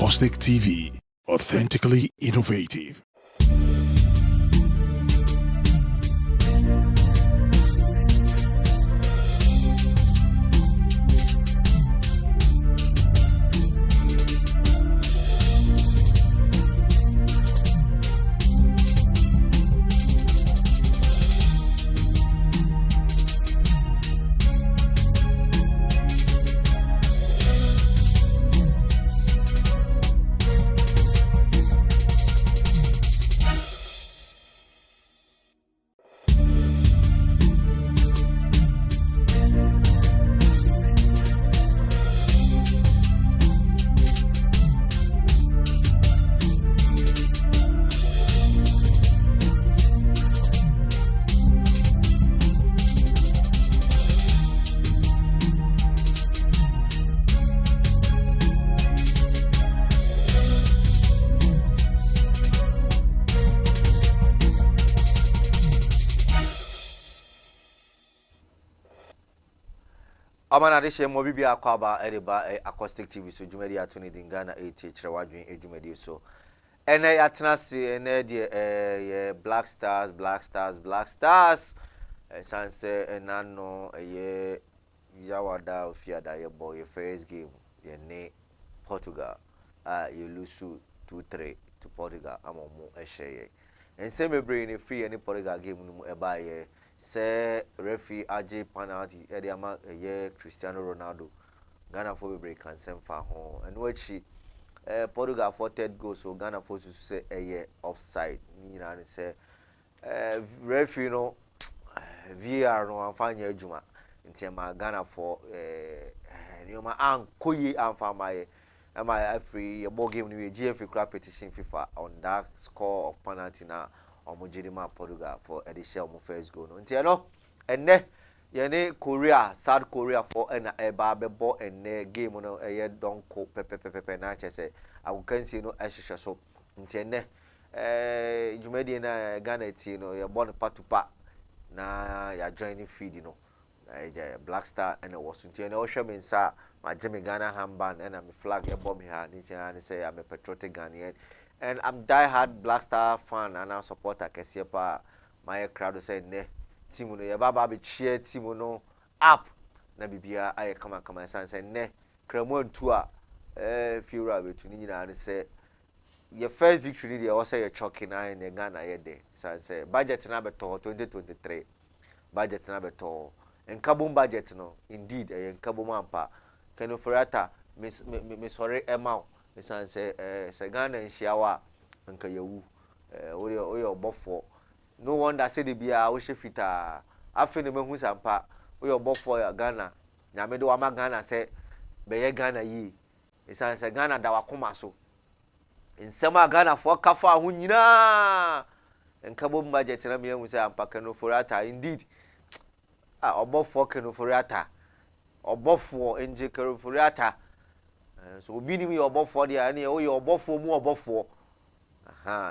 AKOUSTIC TV, authentically innovative. Amana de she mo bibia akwaba edeba AKOUSTIC TV so dwumadi atoni din Ghana Etie kire wadwen edwumadi so ene yatena se ene de ye Black Stars sanse enano ye yawada ofiada ye boy ye first game ye ne Portugal ye lusu 2-3 to Portugal amomo ehye ense mebre ne free ne Portugal game no eba ye se referee AJ penalty e dey ama ye Cristiano Ronaldo Ghana for break can send fa ho and wachi Portugal for third goal so Ghana for to say ye offside ni na say referee no VAR no amfanya adwuma ntiama Ghana for nioma ankoyi amfama am free your ball game we GFA crap petition FIFA on that score of penalty na omojidima Portugal for edition of first goal no ntia no enne ye Korea South Korea for na eba bebo enne game no ye donko pepe na chese agukansi no ehhehwe so ntia enne jumedi na Ghana Etie no ye born patupa na ya joining feed no Black Star and was ntia na ohwe mensa ma Jimmy Ghana handband and am flag e bomb here ntia na say I'm a patriotic Ghanaian. And I'm die-hard Black Star fan and I supporter Kesiepa. My crowd say ne team no ye baba be cheer team no up na bibia aye kama say ne Cremon tour fira between ni na say your first victory dey also your choking in the Ghana ye dey say budget na beto 2023 budget na beto en kabum budget no indeed en kabum ampa Keno Furata me sorry emau Misan say Ghana nshiawa nka yewu oye obofo no wonder say the bia wo shefita afi ne mehu sampa oye obofo ya Ghana nyame de wa ma Ghana say beye Ghana yi misan say Ghana da wakoma so nsema Ghana fo kafa ho nyina nka bom budget na me hu say ampa Keno Furata indeed obofo Keno Furata obofo enje Keno Furata so obi ni your obofo de ani o your obofo mu obofo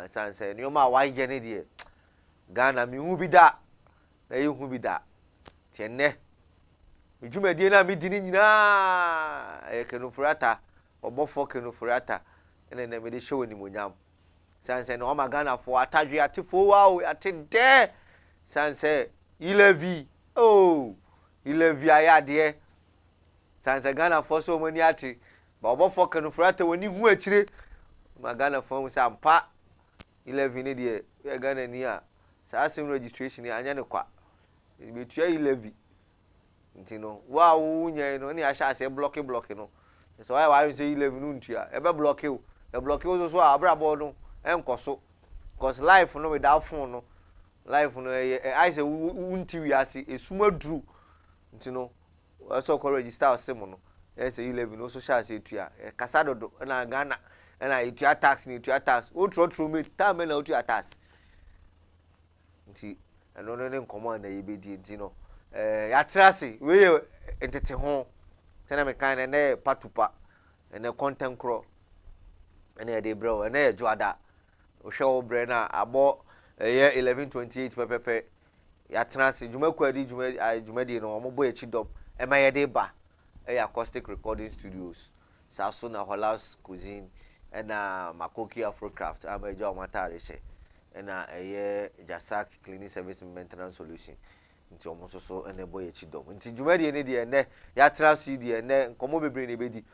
sanse ni o ma wa ye ne de Ghana mi hu bi da na ye hu bi da tie ne ejumadi na mi di ni nyina Keno Furata obofo Keno Furata ene na me de show ni monyam sanse no ma Ghana fo atadwe atefo wa ate de sanse 11 ayade sanse Ghana fo so mani ate Baba for Keno Furata woni hu akire Ghana for say ampa 11 ne de Ghana ni a sa sim registration anya ne kwa betua 11 ntino wa wo nya no ne ahya ase block no so why say 11 no ntua e be block you e block you so abrabo no enkoso cause life no without phone no life no I say unti wi ase esuma duru ntino so ko register sim no yes 11 no social setua kasado do na Ghana na etua tax ni etua tax o trotro me time na etua tax nti no nkomo na yebedi nti no ya trase we entete ho tena me kan na patupa na content crawl na dey bro na joada o hwe bre na abo 1128 pepepe ya trase jumakwadi jumadi no mo boy chidom e ma ye dey ba AKOUSTIC recording studios Sasuna Holas Cuisine ɛna Makoki Afrocraft amaja o matare hye ɛna ɛyɛ Jasak Cleaning Service Maintenance Solution nti omo so ene boy echidom nti dwumadi ne de ene ya tra so de ene nkomo bebre ne bedi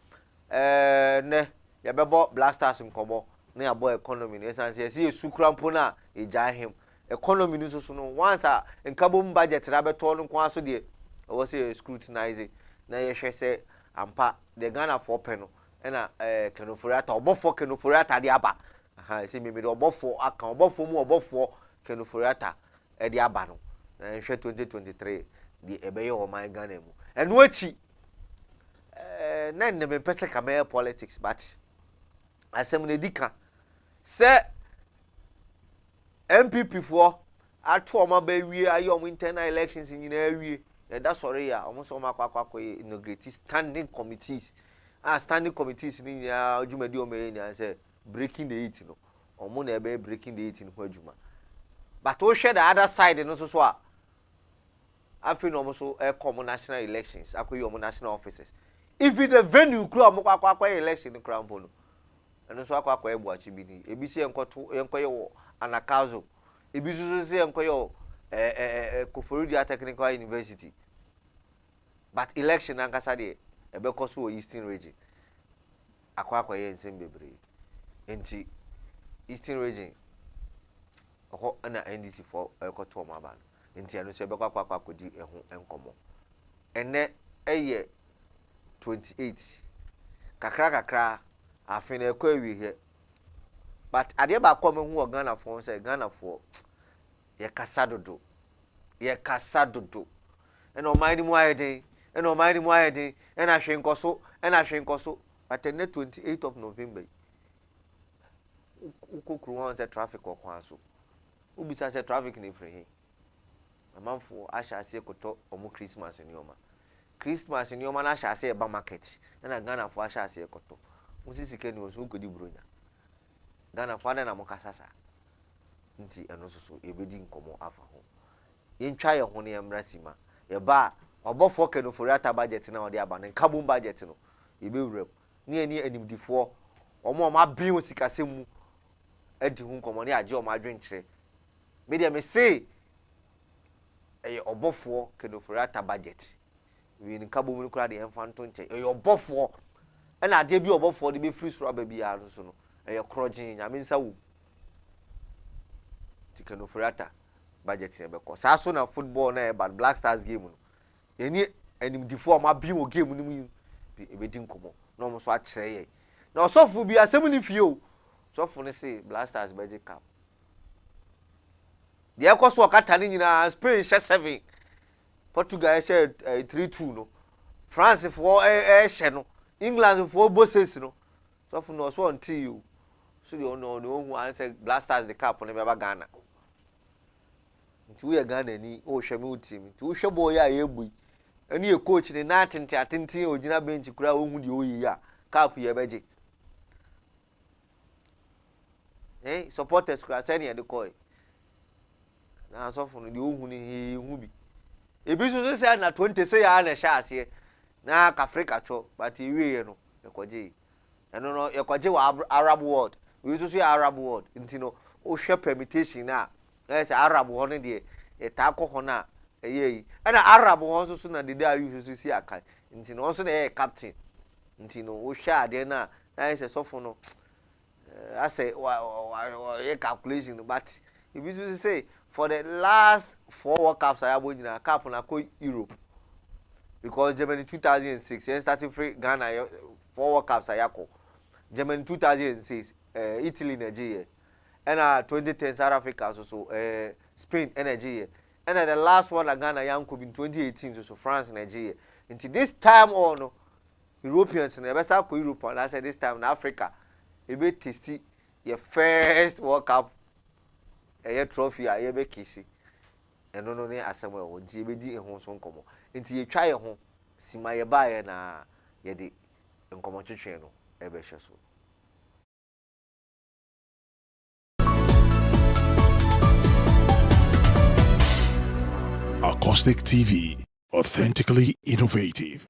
ne ya bebo blasters nkomo na ya boy economy ne san se esukrampo na eja him economy no so no once a nkabom budget na beto no kwa so de wo se scrutinize na ye hwe se ampa de Ghana for peno na kenoforiata obofo kenoforiata de aba aha se meme de obofo aka obofo mu obofo kenoforiata e de aba no na hwe 2023 de ebeye o man Ghana mu eno achi na ne me pese ka me politics but asem ne dika se MPP for ato oma ba wie ayo om internal elections nyina awie da sorry ya omo so makwa inaugurate standing committees standing committees ni ya adwumadi o me ni say breaking the 8 no omo na ebe breaking the 8 no adwuma but o hwe the other side no so a afi no omo so come national elections akoyi omo national offices if the venue kura omo kwakwa election no kura mpo no eno so akwa ebuachi bi ni ebi se enkoye wo anakazo ebi so se enkoye Koforidua Technical University but election ankasa de ebe koso o Eastern region akwa ye nsem bebre enti Eastern region ho na NDC for ekoto maba enti eno so ebe kwakwa kodi eho enkomo ene eye 28 kakra afin ekwa wi he but ade ba kwa me hu Ghana for say Ghana for ye kasa dodo ena o mind mu ayede ena hwe nkoso but the 28th of November ukokru won say traffic okwan so ubisa say traffic ni free he amanfo asha ase koto omo Christmas ni oma na asha ase ba market ena Ghana for asha ase koto musisike ni oso ukodi bronya Ghana for na mo kasasa nti eno so ebedi nkomo afa ho yentwa ye ho ne emrasima ye ba obofo kenoforiata budget na ode aba ne kabum budget no ebewuram ne ani animdifo omo ma bin osikasemu adi hu nkomo ne age omo adwenkyere me de me say eye obofo kenoforiata budget wi ne kabum ne kura de enfanto nche eye obofo na ade bi obofo de be free sura ba bi ya so no eye krojin nyame nsa wu kenoforiata budget ne be ko sa so na football na bad Black Stars game no eni animdifo ma bi o game no mu ebedi nkomo na omo so a kire ye na osofu bi asem ni fie o sofu ne say Black Stars beje cup de ekoso okata ni nyina Spain she 7 Portugal she 3-2 no France for she no England for bosses no sofu no so until you so you know no who answer Black Stars the cup no be ba Ghana nti we Ghana ni o hwe me team nti wo hwe boy a yebui ani e coach ni na atenten ogina bench kura wo hu de oyi a cup ye beje supporters kura say ne de koy na so fu no de ohu ni hu bi ebi so say na 20 say ya na sha ase na Africa cho but iwe ye no ekoje eno no ekoje wa Arab world we so say Arab world nti no o hwe permutation na say Arab ho ne de eta akọ na eyi na Arab ho so na de ayu so si akai nti no so na captain nti no o hwa ade na say sofo no say ye calculation but if you say for the last 4 World Cups I abo nyina cup na ko Europe because Germany 2006 and starting free Ghana 4 World Cups ayako Germany 2006 Italy Nigeria and 2010 South Africa so Spain Nigeria and the last one Ghana yanko in 2018 so France Nigeria until this time on Europeans na besa ko Europe and I said this time in Africa e be tasty your first World Cup trophy a ye be kisi eno no ne asemo e nti e be di ehun so nkomo nti ye twa ye ho sima ye ba ye na ye de nkomo twetwe no e be hye so Acoustic TV, authentically innovative.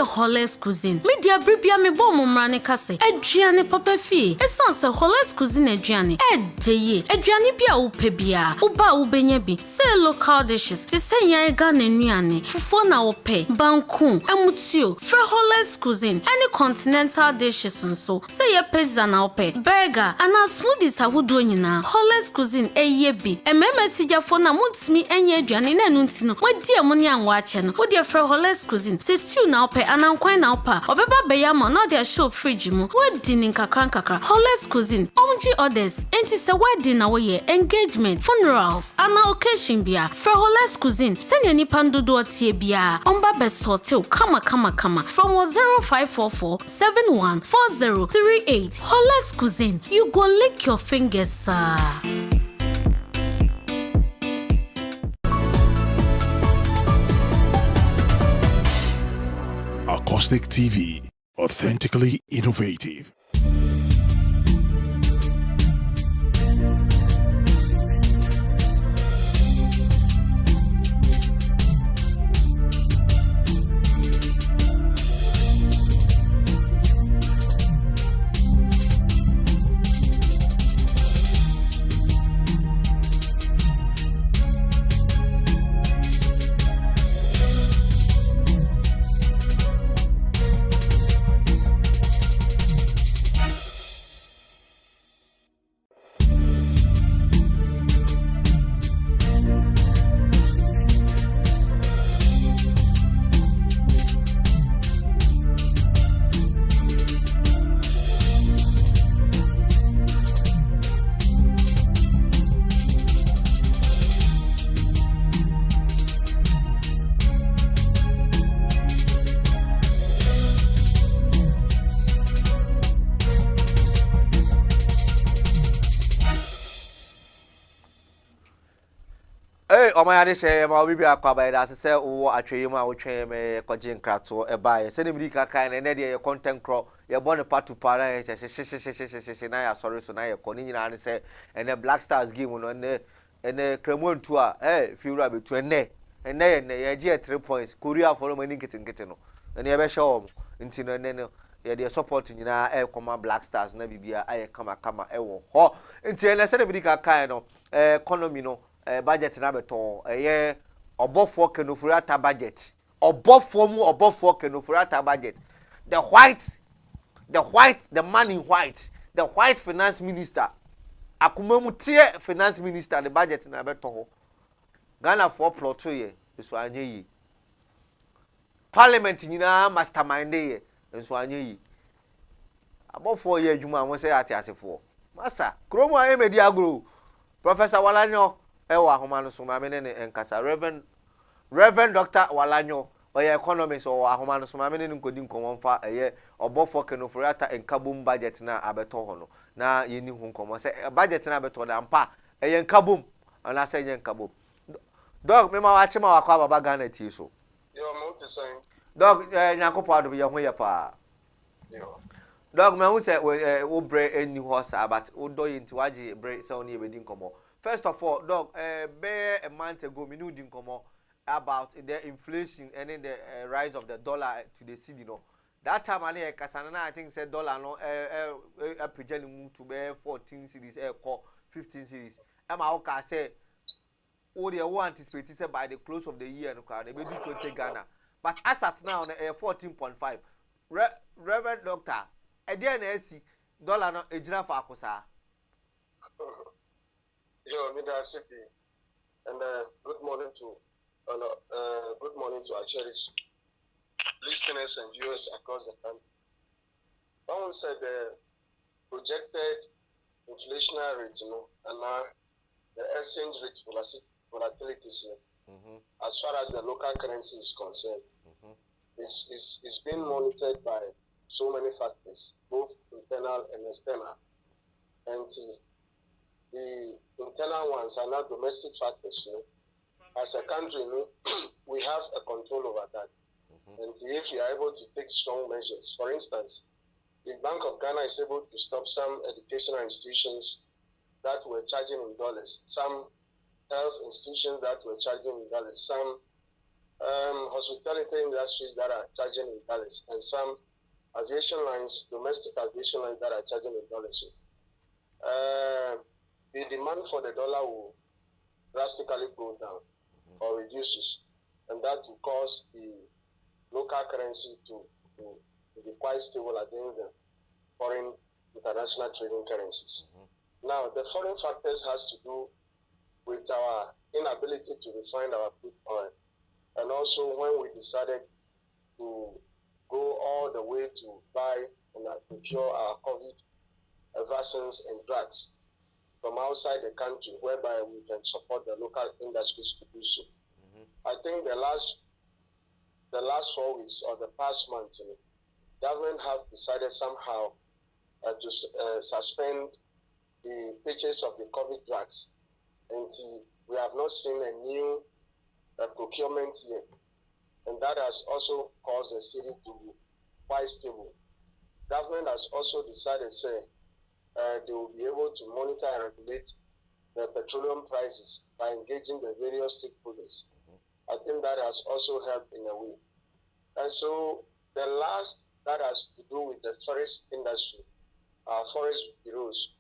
Holes Cuisine. Media bribia me bom mrane kase. Aduane papa fie. Esan se Holes Cuisine aduane. Deye. Aduane bia wo pe bia. Wo ba wo benya bi. Say local dishes. Ti say yan Ghana nuane. Fufo na wo pe. Banku, emutio. Fre Holes Cuisine. Any continental dishes nso. Say ye pizza na wo pe. Burger. Ana smoothies ahodo nyina. Holes Cuisine eye bi. Emema sijafo na muntimi enye aduane na nu ntino. Wadi amo ne anwa ache no. Wo de Fre Holes Cuisine. Se stew na wo pe. Anankwan na wo pa. Obeba beyama na de show fridge mu. Wadi ni nkakra. Holes Cuisine. Omji orders. Enti se wedding na wo ye. Engagement, funerals, ana occasion bia. Fre Holes Cuisine. Senya nipa ndodo tie bia. Omba besote kama. From 0544 714038. Holes Cuisine. You go lick your fingers, sir. Acoustic TV, authentically innovative. Hey, Omayade say ma obi bia kwaba ida se wo atweyim a wo twen me kogye nkrato e ba ye se ne mrika kan ne de ye content crawl ye born patu para ye se na ya sorry so na ye ko ni nyina ne se ene Black Stars game no ene kremontu a fiura betu ene ye je 3 points Korea for mani nkete no ene ye be hwe wo nti no ene no ye de support nyina koma Black Stars na bibia aye kama e wo ho nti ene se ne mrika kan no economy no budget na beto ye obofo kenofurata budget obofo kenofurata budget the man in white the white finance minister akumemu tie finance minister the budget na beto ho Ghana for plot ye so anye yi parliament nyina mastermind ye so anye yi abofo ye adwuma won say ate asefo masa kromo a emedi agro Professor Walanyo ewa ahoma so ma ne enkasa Reverend Dr. Walanyo oye economist o ahoma so ma ne nkodi nkomo mfa eye obofo kenofurata enkabum budget na abeto ho no na yeni hu nkomo se budget na abeto na mpa eye enkabum ana se eye enkabum dog me ma wache ma wakwa baba Ghana Etie so yo mo te say dog nyakopo ado ye ho ye pa yo dog me hu se wo bre eni ho sa but wo do yinti waje bre se oni ebedi nkomo. First of all, dog, a month ago, we knew about the inflation and then the rise of the dollar to the cedi. No, that time I think said dollar no to be 14 cedis, 15 cedis. I say, oh, they were anticipated by the close of the year, they may do 20 Ghana. But as at now, 14.5. Reverend Doctor, a DNS dollar no ejina for akosa. Yo, Mida City, and good morning to our cherished listeners and viewers across the country. Someone said the projected inflationary rate, and now the exchange rate volatility, as far as the local currency is concerned, is being monitored by so many factors, both internal and external, and the internal ones are not domestic factors. As a country, we have a control over that. And if we are able to take strong measures, for instance, the Bank of Ghana is able to stop some educational institutions that were charging in dollars, some health institutions that were charging in dollars, some hospitality industries that are charging in dollars, and some aviation lines, domestic aviation lines that are charging in dollars. The demand for the dollar will drastically go down or reduces, and that will cause the local currency to be quite stable against the foreign international trading currencies. Now, the foreign factors has to do with our inability to refine our crude oil, and also when we decided to go all the way to buy and procure our COVID vaccines and drugs from outside the country, whereby we can support the local industries to do so. I think the last 4 weeks or the past month, government have decided somehow to suspend the purchase of the COVID drugs, and we have not seen a new procurement yet, and that has also caused the city to be quite stable. Government has also decided, they will be able to monitor and regulate the petroleum prices by engaging the various stakeholders. I think that has also helped in a way. And so the last that has to do with the forest industry, forest bureaus,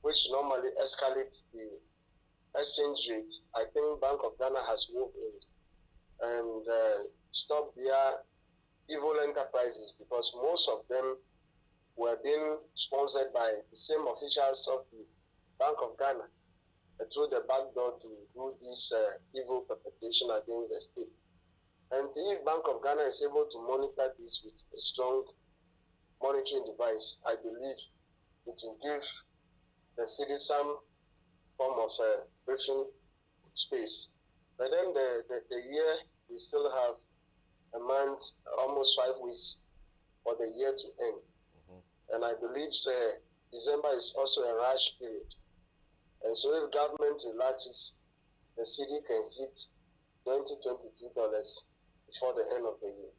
which normally escalates the exchange rate. I think Bank of Ghana has moved in and stopped their evil enterprises, because most of them were being sponsored by the same officials of the Bank of Ghana through the back door to do this evil perpetration against the state. And if Bank of Ghana is able to monitor this with a strong monitoring device, I believe it will give the city some form of briefing space. But then the year, we still have a month, almost 5 weeks for the year to end. And I believe December is also a rush period. And so if government relaxes, the city can hit $20-22 before the end of the year.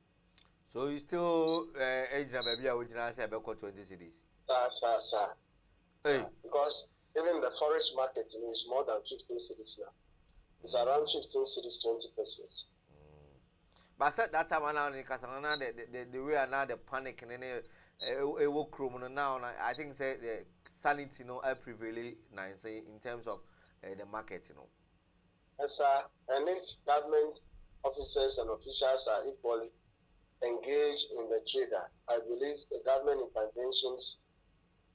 So you still maybe I would say about 20 cities. Sir. Hey. Because even the forest market is more than 15 cities now. It's around 15 cities, 20 persons. But at that time, the way now the panic and now I think say the sanity prevailing nice in terms of the market, Yes, sir. And if government officers and officials are equally engaged in the trader, I believe the government interventions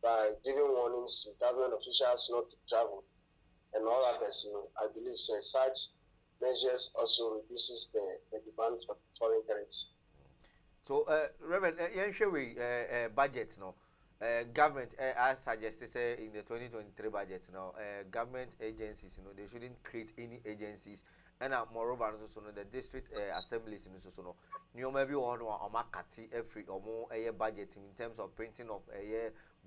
by giving warnings to government officials not to travel and all others, I believe such measures also reduces the demand for foreign currency. So, Reverend, budgets government, as suggested in the 2023 budget, government agencies, they shouldn't create any agencies, and moreover, also the district assemblies, maybe on makati every or more budget in terms of printing of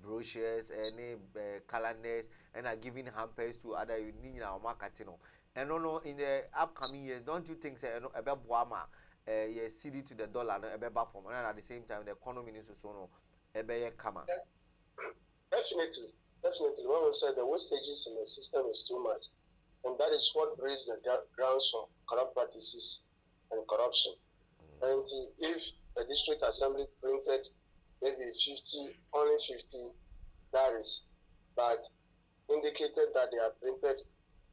brochures, any calendars, and giving hampers to other marketing. And in the upcoming years, don't you think about Boama? CD to the dollar, and at the same time, the economy is also Definitely. When we say the wastages in the system is too much, and that is what brings the grounds for corrupt practices and corruption. And if the district assembly printed maybe only 50 diaries, but indicated that they have printed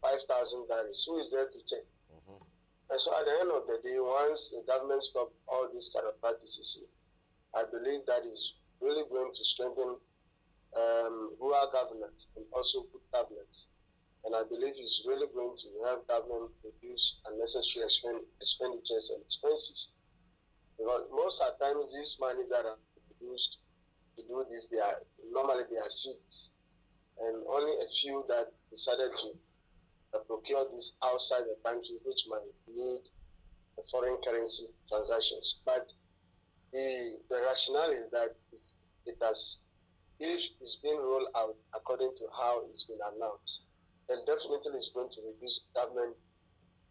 5,000 diaries, who is there to check? And so at the end of the day, once the government stops all these kind of practices, I believe that is really going to strengthen rural governance and also good governance. And I believe it's really going to help government reduce unnecessary expenditures and expenses. Because most of the times, these money that are used to do this, normally they are seeds. And only a few that decided to procure this outside the country, which might need the foreign currency transactions. But the rationale is that it has, if it's been rolled out according to how it's been announced, then definitely it's going to reduce government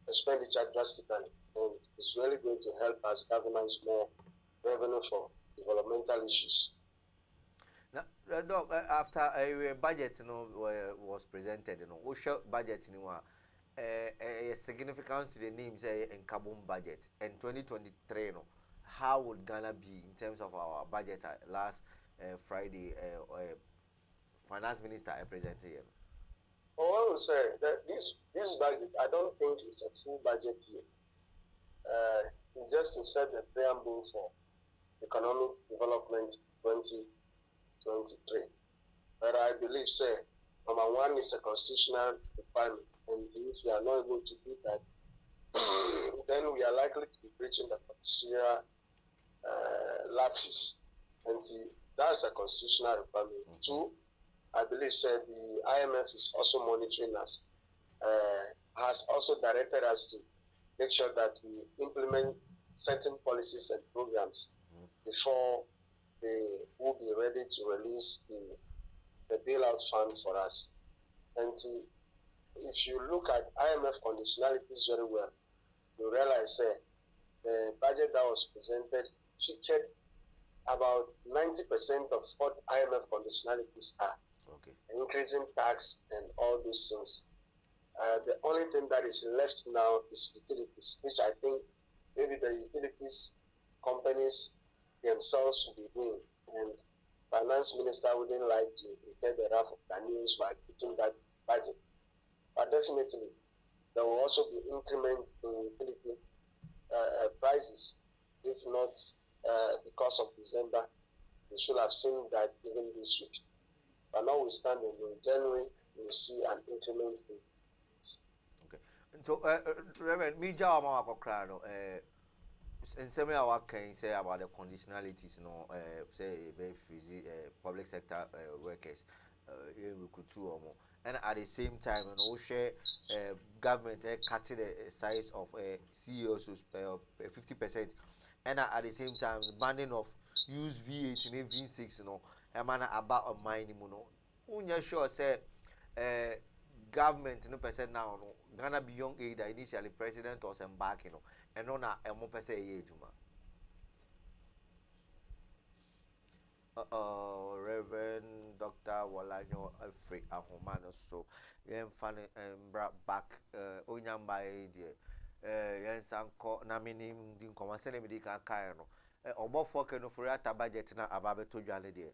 expenditure drastically, and it's really going to help us galvanize more revenue for developmental issues. Now, Doc, after a budget, was presented, what budget, significant to the names in carbon budget and 2023 no, how would Ghana be in terms of our budget last Friday finance minister presented here? Well, I would say that this budget, I don't think it's a full budget yet. It's just to set the preamble for economic development 2023. But I believe, say, number one is a constitutional requirement, and if you are not able to do that, then we are likely to be breaching the constitutional lapses, and that's a constitutional requirement. Two, I believe, say, the IMF is also monitoring us, has also directed us to make sure that we implement certain policies and programs before they will be ready to release the bailout fund for us. And if you look at IMF conditionalities very well, you realize the budget that was presented featured about 90% of what IMF conditionalities are. Okay. Increasing tax and all those things. The only thing that is left now is utilities, which I think maybe the utilities companies themselves will be doing. And finance minister wouldn't like to incur the wrath of Ghanaians by putting that budget. But definitely, there will also be increment in utility prices. If not because of December, we should have seen that even this week. But notwithstanding, in January, we will see an increment in. Okay. So, Reverend, me jaw ma wakokra no in some way I can say about the conditionalities, no, say freeze public sector workers, recruit two or more, and at the same time, and all share government cutting the size of CEOs 50%, and at the same time, the banning of used V8 and V6, you know, a man about a mining, you know, unya sure say government no percent now, no, Ghana be young age initially president was embarking, you know. And on a more per se, Juma. Reverend Dr. Walano Afri Ahomano, so yen funny and brought back Onyam by yen sanko namini din command medical kaino. Obo for Keno Furata budget na ababeto jale de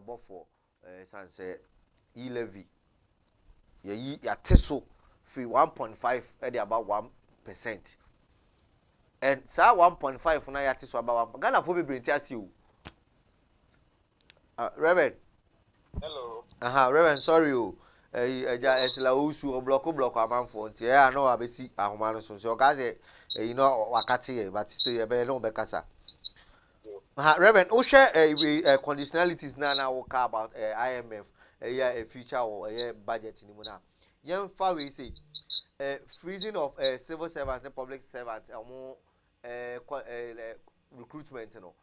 Bofo Sanse E-levy. Ya teso free 1.5 at about 1%. And so 1.5 na yati so about 1. Ghana for be bring tias you. Reverend. Hello. Reverend, sorry you. Eja esla usu o block amanfo nti I know abesi ahoma no so ka say you know wakati but still be no be kasa. Reverend, who share conditionalities na we talk about IMF a future or a budget in muna. Yen fa we say freezing of civil servants and public servants and more recruitment, you know.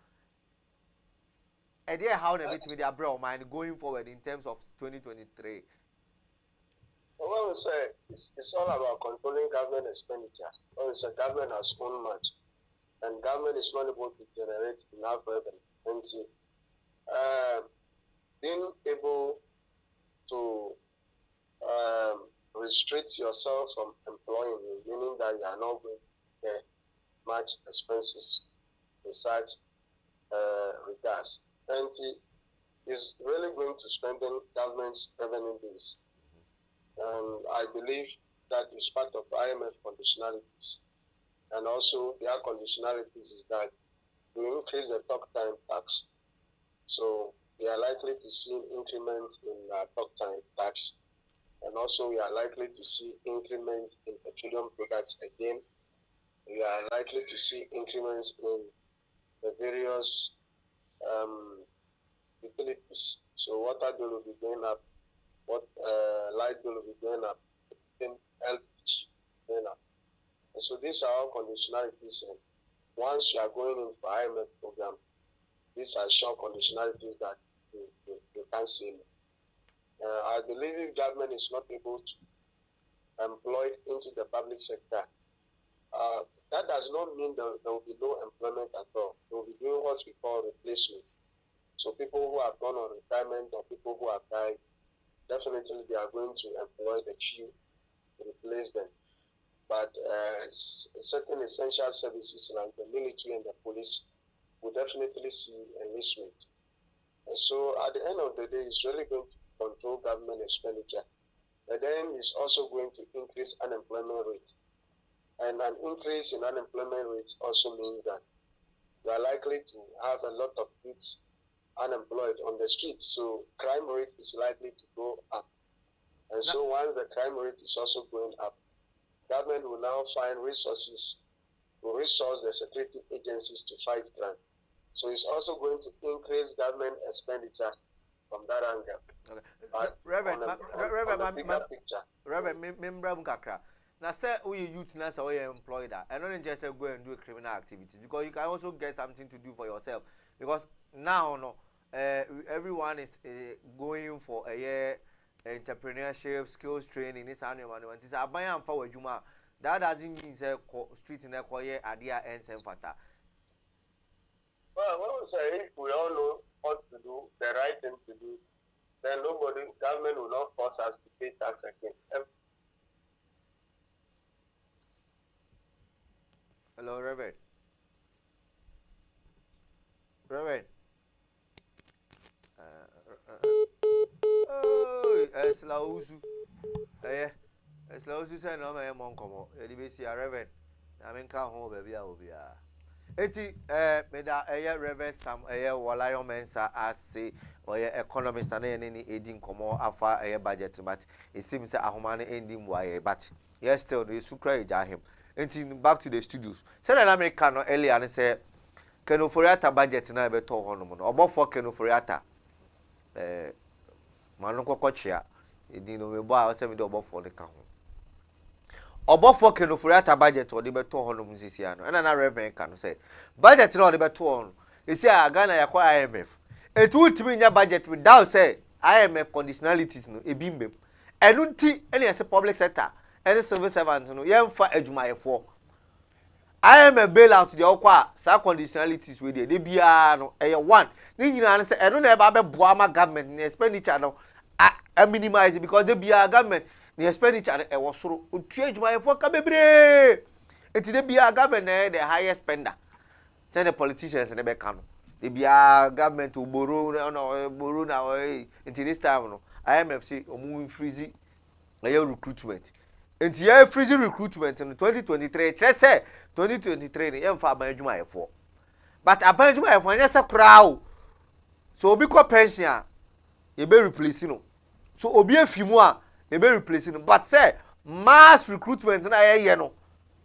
Idea how they meet with their brow mind going forward in terms of 2023. Well, we say it's all about controlling government expenditure. Well, it's a government has own much, and government is not able to generate enough revenue. And being able to restrict yourself from employing you, meaning that you are not going to get much expenses in such regards. And is really going to strengthen government's revenue base. And I believe that is part of IMF conditionalities. And also their conditionalities is that we increase the talk time tax. So we are likely to see increment in talk time tax. And also we are likely to see increment in petroleum products again. We are likely to see increments in the various utilities. So water bill will be going up, light bill will be going up, LPG going up. And so these are all conditionalities. And once you are going in for IMF program, these are sure conditionalities that you can't see. I believe if government is not able to employ into the public sector, that does not mean that there will be no employment at all. They will be doing what we call replacement. So people who have gone on retirement or people who have died, definitely they are going to employ the few replace them. But certain essential services like the military and the police will definitely see enlistment. And so at the end of the day, it's really going to control government expenditure. But then it's also going to increase unemployment rate. And an increase in unemployment rate also means that you are likely to have a lot of youths unemployed on the streets. So crime rate is likely to go up. And so once the crime rate is also going up, government will now find resources to resource the security agencies to fight crime. So it's also going to increase government expenditure from that angle. Okay. Reverend, Reverend, now, say we youth now, so we employed that. And not just go and do a criminal activity because you can also get something to do for yourself. Because now, no, everyone is going for a year entrepreneurship, skills training. This annual money. It's a buy and forward juma. That doesn't mean say street in a choir idea and same fata. Well, what we say, if we all know what to do, the right thing to do, then government will not force us to pay tax again. Hello, Reverend. Reverend. Oh, Eslausu. Eslausu say no me mon komo. E di be si Reverend. Na me nka ho ba bia obi a. Eti me da Reverend Sam Walayo Mensa ase oye economist na ye ni edin komo afa budget but it seems say ahoma na ending waye but yes still the sukra eja him. Until back to the studios. Say that America no earlier and say Kenoforiata budget na be to hono no. Obo for Kenoforiata manu kokochia edin no me bo a say me do obo for the ka ho. Obo for Kenoforiata budget o de be to hono musisia no. Na Reverend ka no say budget na o de be to hono. E say Ghana yakwa IMF. Etu utimi nya budget without say IMF conditionalities no ebimbem. Enu nti ene say public sector any civil servant no yemfa adwumayefo I am a bailout the okwa sa conditionalities we dey bia no one ni nyina say eno na eba be boa ma government ni expenditure no a minimize because the bia government ni expenditure e wo soro otu adwumayefo ka bebre enti the bia government na the highest spender say the politicians na be ka no the bia government o borrow na enti this time no IMF say omu freeze recruitment. And here freezing recruitment in 2023. Let's say 2023 ni yem fa banjuma efo. But abanjuma efo anya se crowd. So obi ko pension ye be replace no. So obi afimu a ye be replace no. But say mass recruitment na ye no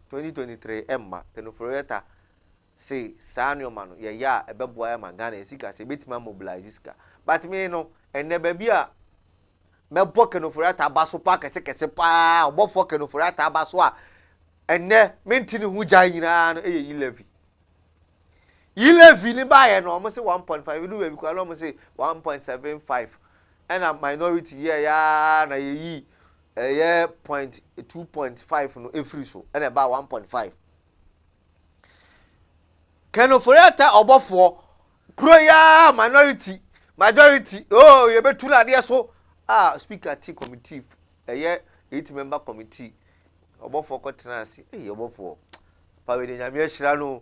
2023 emma Kenoforiata say sanyo mano ye ya ebeboa ma Ghana esika say betima mobilize sika. But me no enne ba bia me boke no Kenoforiata abaso pa kese pa obofo Kenoforiata abaso a enne mentini hu jan nyina no e Elevi ni baye no mo say 1.5 do we because no mo say 1.75 and a minority here ya na ye 2.5 no every so and about 1.5 Kenoforiata obofo kro ya majority oh ye betula de so speaker T committee 8-member committee obofo kotenasi obofo pa we de nyame ahira no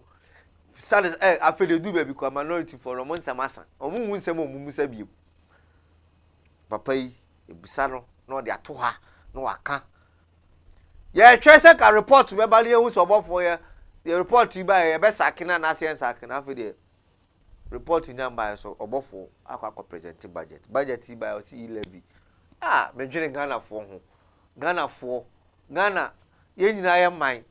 sales afede du baby kwa minority for no monsamasa omu nsem omu sabiem papa yi ebusa no na de ato ha na waka ye twese ka report be bale ehu so obofo ye the report yi ba ye be sakina na science sakina afede report nyamba so obofo akwa present budget yi ba o si levy me dwene Ghana fo ho Ghana ye nyina ye man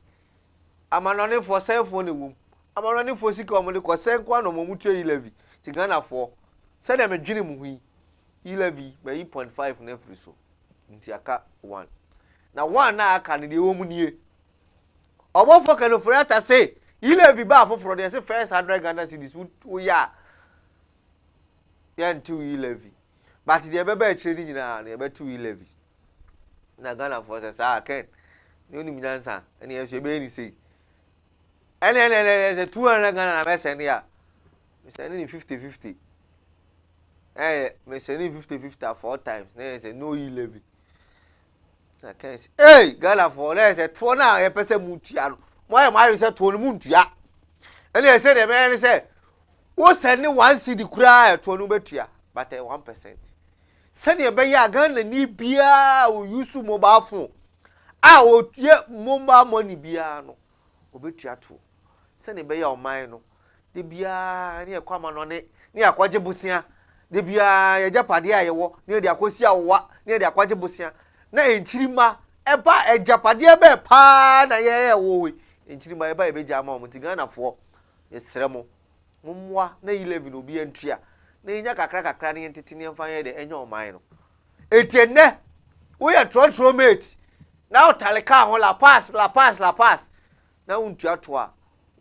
amanone fo senfo ne wom amanone fo sika o mo de ko senko na mo mutu yi levy ti Ghana fo se na me dwene mu hu yi levy ba 1.5 na free so nti aka 1 na 1 na aka ne de wo mu nie obofo Kenoforiata say yi levy ba afoforo de say first 100 Ghana cedis wo ya ntu yi levy but the bebe chiri nyina na ebe 2 levy na Ghana for say ken ni oni minansa ene yeso be ni say ene 200 Ghana na me send ya me send ni 50-50 me send ni 50-50 4 times na say no levy I can't say, hey, Ghana for let's say 2 na e pese mutua no. My say 2 no mutua. And they say the man say, "Wo send 1 cedi kura 2 no betua, but 1%." Send ye be ya Ghana ni bia o use mobile phone. Ah o ye mobile money bia no. Obetua 2. Send be ya o man no. De bia ne kwama no ne akwaje busia. De bia ye japade a ye wo, ne de akosi awowa, ne de akwaje busia. Na enchirima eba ejapade be pa na ye wo we. Enchirima eba e be jama o mti Ghana fo. Yesremo mumwa na 11 obi antua na enya kakra ne entitini emfa ye de enya oman no etienne wo ye trotro mate na utaleka ho la pass na untua to a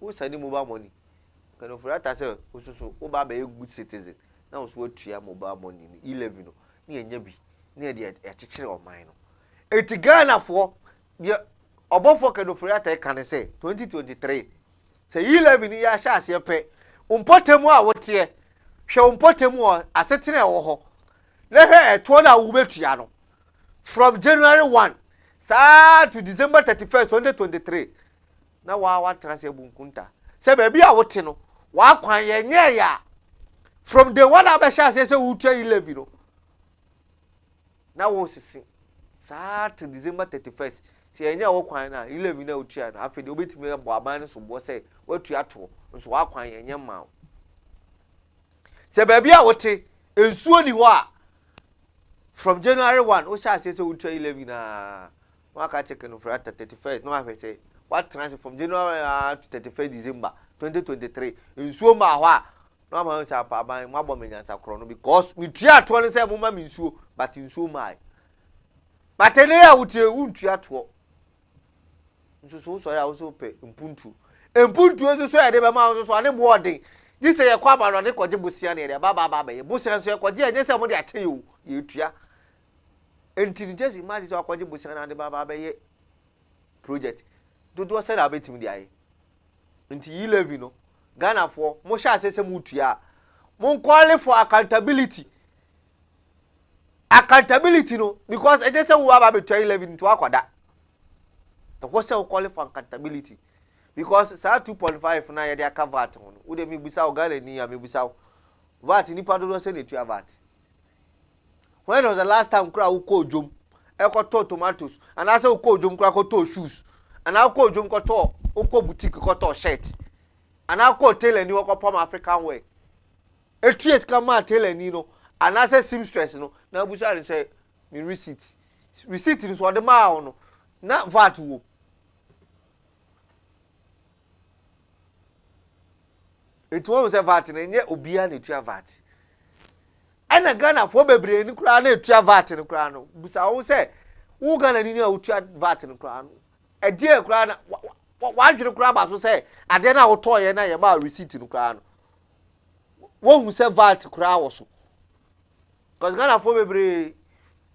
wo sani mobile money kana for ata say osusu wo ba be good citizen na wo so atua mobile money ni 11 no na enya bi na de ekekere oman no Ghana fo de obofo kana for ata kan say 2023 say 11 ya sha ase pe umpotemu a wote hwe umpotemu asetene wo ho na hwe eto na wo betua no from January 1 to December 31st 2023 na wa trase bunkunta say baby a wote no wa kwan ye nye ya from the one abesha ase say wutua 11 no na wo sisi to December 31st si enya wo kwan na 11 na otua na afede obetime bo aban so bo say watua to nso wa kwan enya ma se baby a wote ensuo ni ho a from January 1 o sha say wotua 11 na wa ka check no for 31st no have say what transfer from January to 31st December 2023 ensuo ma ho a no ma say pa aban ma bo menyansa kro no because we tua to no say mo ma mensuo but ensuo ma but ene ya wote untua to nso so ya wo so pe mpuntu nso so ya de be ma nso so ane boarding di se ye kwa ba no ne koje busia ne de ba ye busia nso ye koje enye se mo de ate yo ye tua intelligence ma se koje busia na de ba ye project dodo se na betim de aye nti 11 no Ghana for mo sha se mu tua mo call for accountability no because enye se wo aba be 11 to akwada the what's call for accountability because sa 2.5 na ye dey aka VAT ho no we dey me busa o Ghana ni ya me busa VAT ni pa do say na tua VAT. When was the last time kra wo ko ojom e ko to tomatoes and I say wo ko ojom kra ko to shoes and I ko ojom ko to wo ko boutique ko to shirt and I ko tailor ni wo ko pom African wear e tues ka ma tailor ni no and I say seamstress no na busa say me receipt ni so de ma no na VAT wo it won't say VAT na nye obia na tua VAT ana Ghana fo bebre ni kura na tua VAT ni kura no busa wo say wo Ghana ni na tua VAT ni kura no e die kura na wa dwere kura ba so say ade na wo to ye na ye ma receipt ni kura no wo hu say VAT kura wo so cause Ghana fo bebre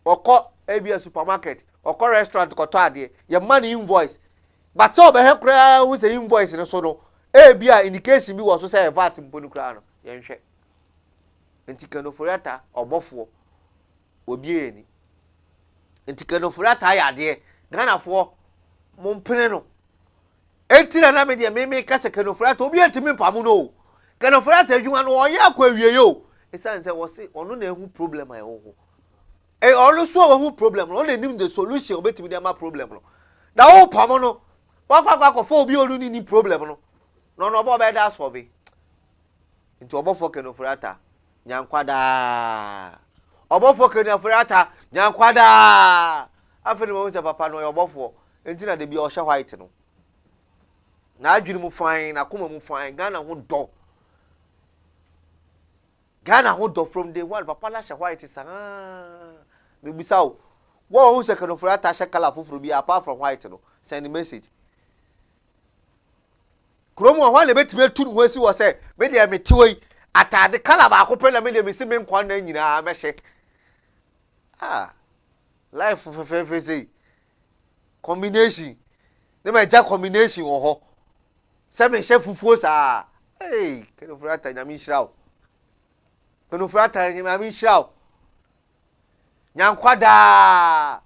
okọ ebia supermarket okọ restaurant ko to ade ye money invoice but so be he kura wo say invoice ni so no ebia indication bi wo so say VAT mponu kura no ye nhwe enti kanofurata obofo obi eni enti kanofurata ya de Ghana fo mo mpene no enti na me de me kase kanofurata obi entimi pamu no kanofurata adwuma no oye akwa wie yo esan say wo se ono na ehu problem aye wo ono so wo hu problem no na nim the solution obetimi de ma problem no da wo pamu no kwa fo obi onu ni problem no no obo be da solve nti obofo kanofurata nyankwada obofo kanofurata nyankwada afeni mo se papa no obofo enti na de bi o hye white no na adwiri mu fine na koma mu fine Ghana ho do from day one papa la hye white sa me busawo wo hu se kanofurata hye kala foforo bi apart from white no send message kromo ho le betime tu no si wo se me de me tiwoi atade kala ba ko pela me de me si me nkwa na nyina me hye life fe say combination ne me ja combination wo ho se me hye fufuo sa kanofurata nyame nhyirawo kanofurata nyame nhyirawo nyankwada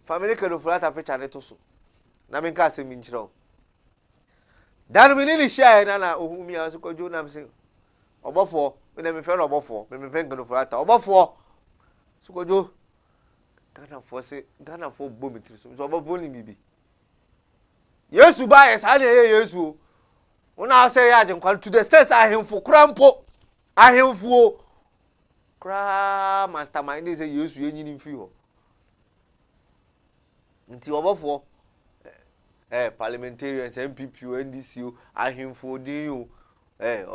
family Kenofurata picture ne to so na me nka asem nkyerɛ dan me ni share na ohumi aso kojo na me se obofo me na me fe na obofo me fe Kenofurata obofo so kojo Ghana for say Ghana for bom tiri so obofo ni bibi Yesu ba yes ha na Yesu una say ya agyenkwa to the states ahemfo krampo ahemfo kra mastermind say Yesu yenyini mfi ho nti obofo parliamentarians MPP NDC ahemfo din o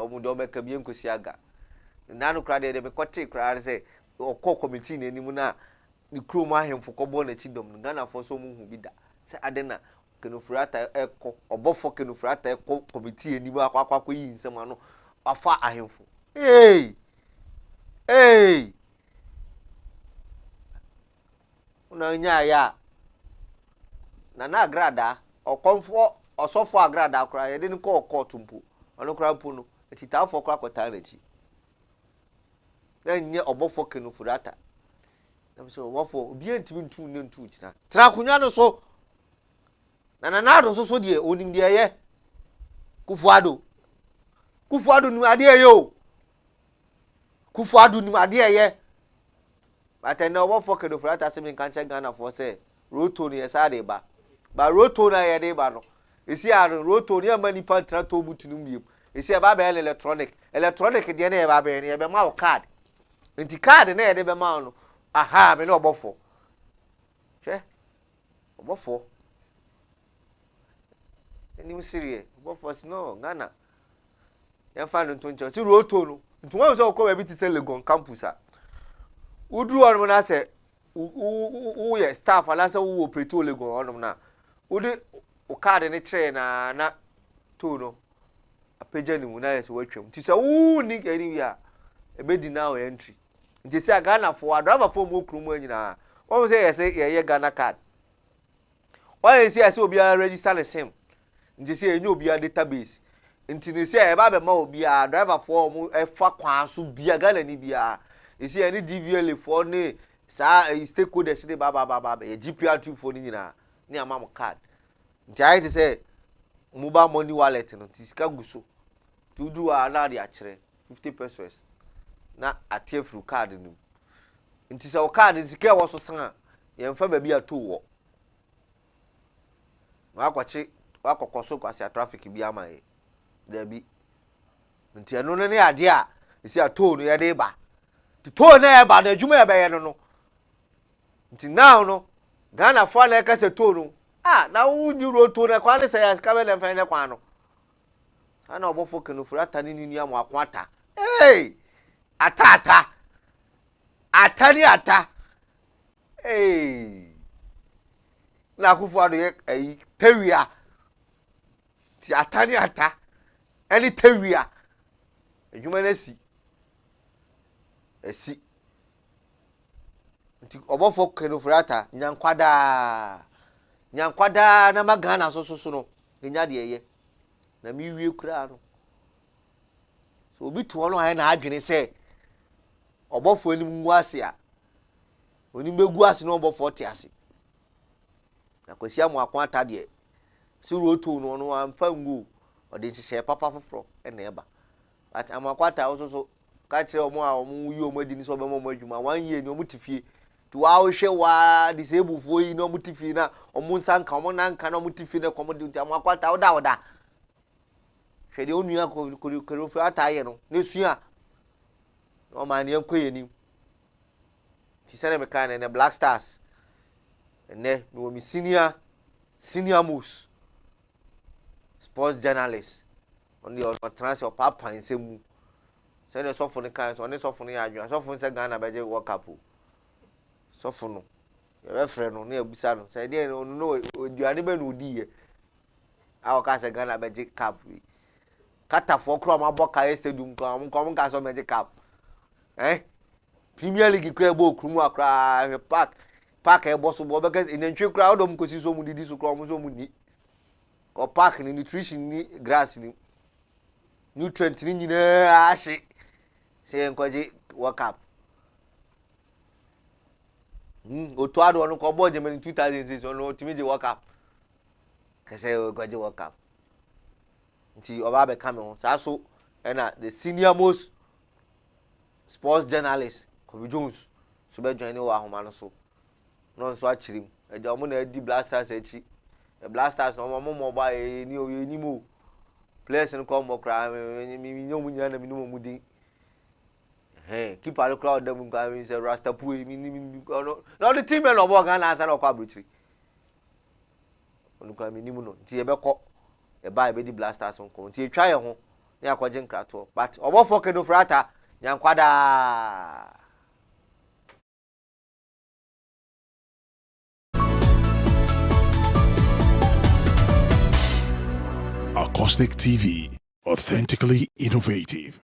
omudo meka bi enkosi aga nanu kra de me kote kra say okọ committee na enimu na ni krom ahemfo kọbọ na chidom Ghana for so mu hu bi da say adena Kenofurata ekọ obofo Kenofurata ekọ committee enimu akwa yi nsem ano afa ahemfo una nya ya na agrada okonfo osofo agrada akra ye de ni ko court mpo ono kra mpo no etitafo kra kwata na chi enye obofo Kenofurata na so obofo obi antimi ntu ne ntu kina tra kunwa no so na do so de onim de ye kufuado ni ade ye o kufuado ni ade ye atena obofo Kenofurata se min kanche Ghana for say roto ni esa de ba roto na ye de ba no esi aro roto ni amani pa tra to butunum biem esi ba ba electronic de na ye ba be ne be ma card nti card na ye de be ma no aha me no obofo hwe obofo eni msirie obofo no Ghana ya fa no ntoncho ti roto no ntuwa so ko be ti se Legon campus a udru on na se u ye staff ala se u operate Legon on na udi o card ne kire na to no apeja ni mu na ye se watwam ti se u ni eri wi a ebe di na o entry nti se Ghana for driver for mo krum anyina o se ye Ghana card o ye se obi a register the same nti se enye obi a database nti ne se e ba be ma obi a driver for mo e fa kwan so bia Ghana ni bia e se any DVL for ne sa stakeholders de ba ye GPR2 for ni nyina ni amam card nti ai se mobile money wallet no ti sika guso ti udu a na de a kire 50 pesos na atie fru card nim nti se o card sika wo so san ye mfa ba bia to wo akwachi akokoso kwasi traffic bi amaye da bi nti eno ne ade a esi ato no ye de ba to na ye ba na adwuma ye be ye no nti now no Ghana for na ka se to no na unyi roto na kwa ne se ya ska be na mfa ne kwa no sana obofo Kenofurata ni ni amu akwata ata na kufuado ye tewia ti ata eni tewia adwuma na esi nti obofo Kenofurata nyankwada na magana so no nya de ye na mi wie kura no so obi to no aye na adwene se obofo enim nguase a onim begu ase no obofo te ase akwasi amu akwata de si roto no amfa ngu ode nhye papa foforo na eba but amu akwata so ka kire omo a omo yi omo adi ni so be mo adwuma 1 year ni omo tifie to wa hwe wa disable fo yi no omo tifie na omo nsanka omo nanka na omo tifie na komo de amu akwata oda hwede onua Kenofurata ye no ne sua o man ye nkoye ni ti sene me kan ne Black Stars ne me wo mi senior most sports journalist on the transfer papa nsemu se ne sofo ne kan so ne sofo ne adwa sofo se Ghana beje World Cup sofo no ye be frɛ no ne abusa no se de no oduane be no odi ye a o ka se Ghana beje cup kata for kro ma boka stadium kom ka so beje cup Premier League kra bo krumu akra park e boso bo because enantwe kra odom kosi so mu didi so kra mo so mu ni ko park ni nutrition ni grass ni nutrient ni nyina ahye se enkoje World Cup Otuado no ko boje in 2006 no timi je World Cup. Kase go je World Cup. Nti oba be come on. So na the senior most sports journalist Kobe Jones so be join wa homa no so. No so achirim. Eja mo na di Blasters echi. The Blasters no mo ba ni mo. Players no come kra mi nyomu nya na mi no mu din. Keep a crowd them going say Rasta Pui no the team no bo Ghana answer no kwa brutri onu kwa minimu no ti e be ko e ba e be di Blasters on ko ti e twa ye ho na akwaje nkrato but obofo kedo frata nyankwada Acoustic TV, authentically innovative.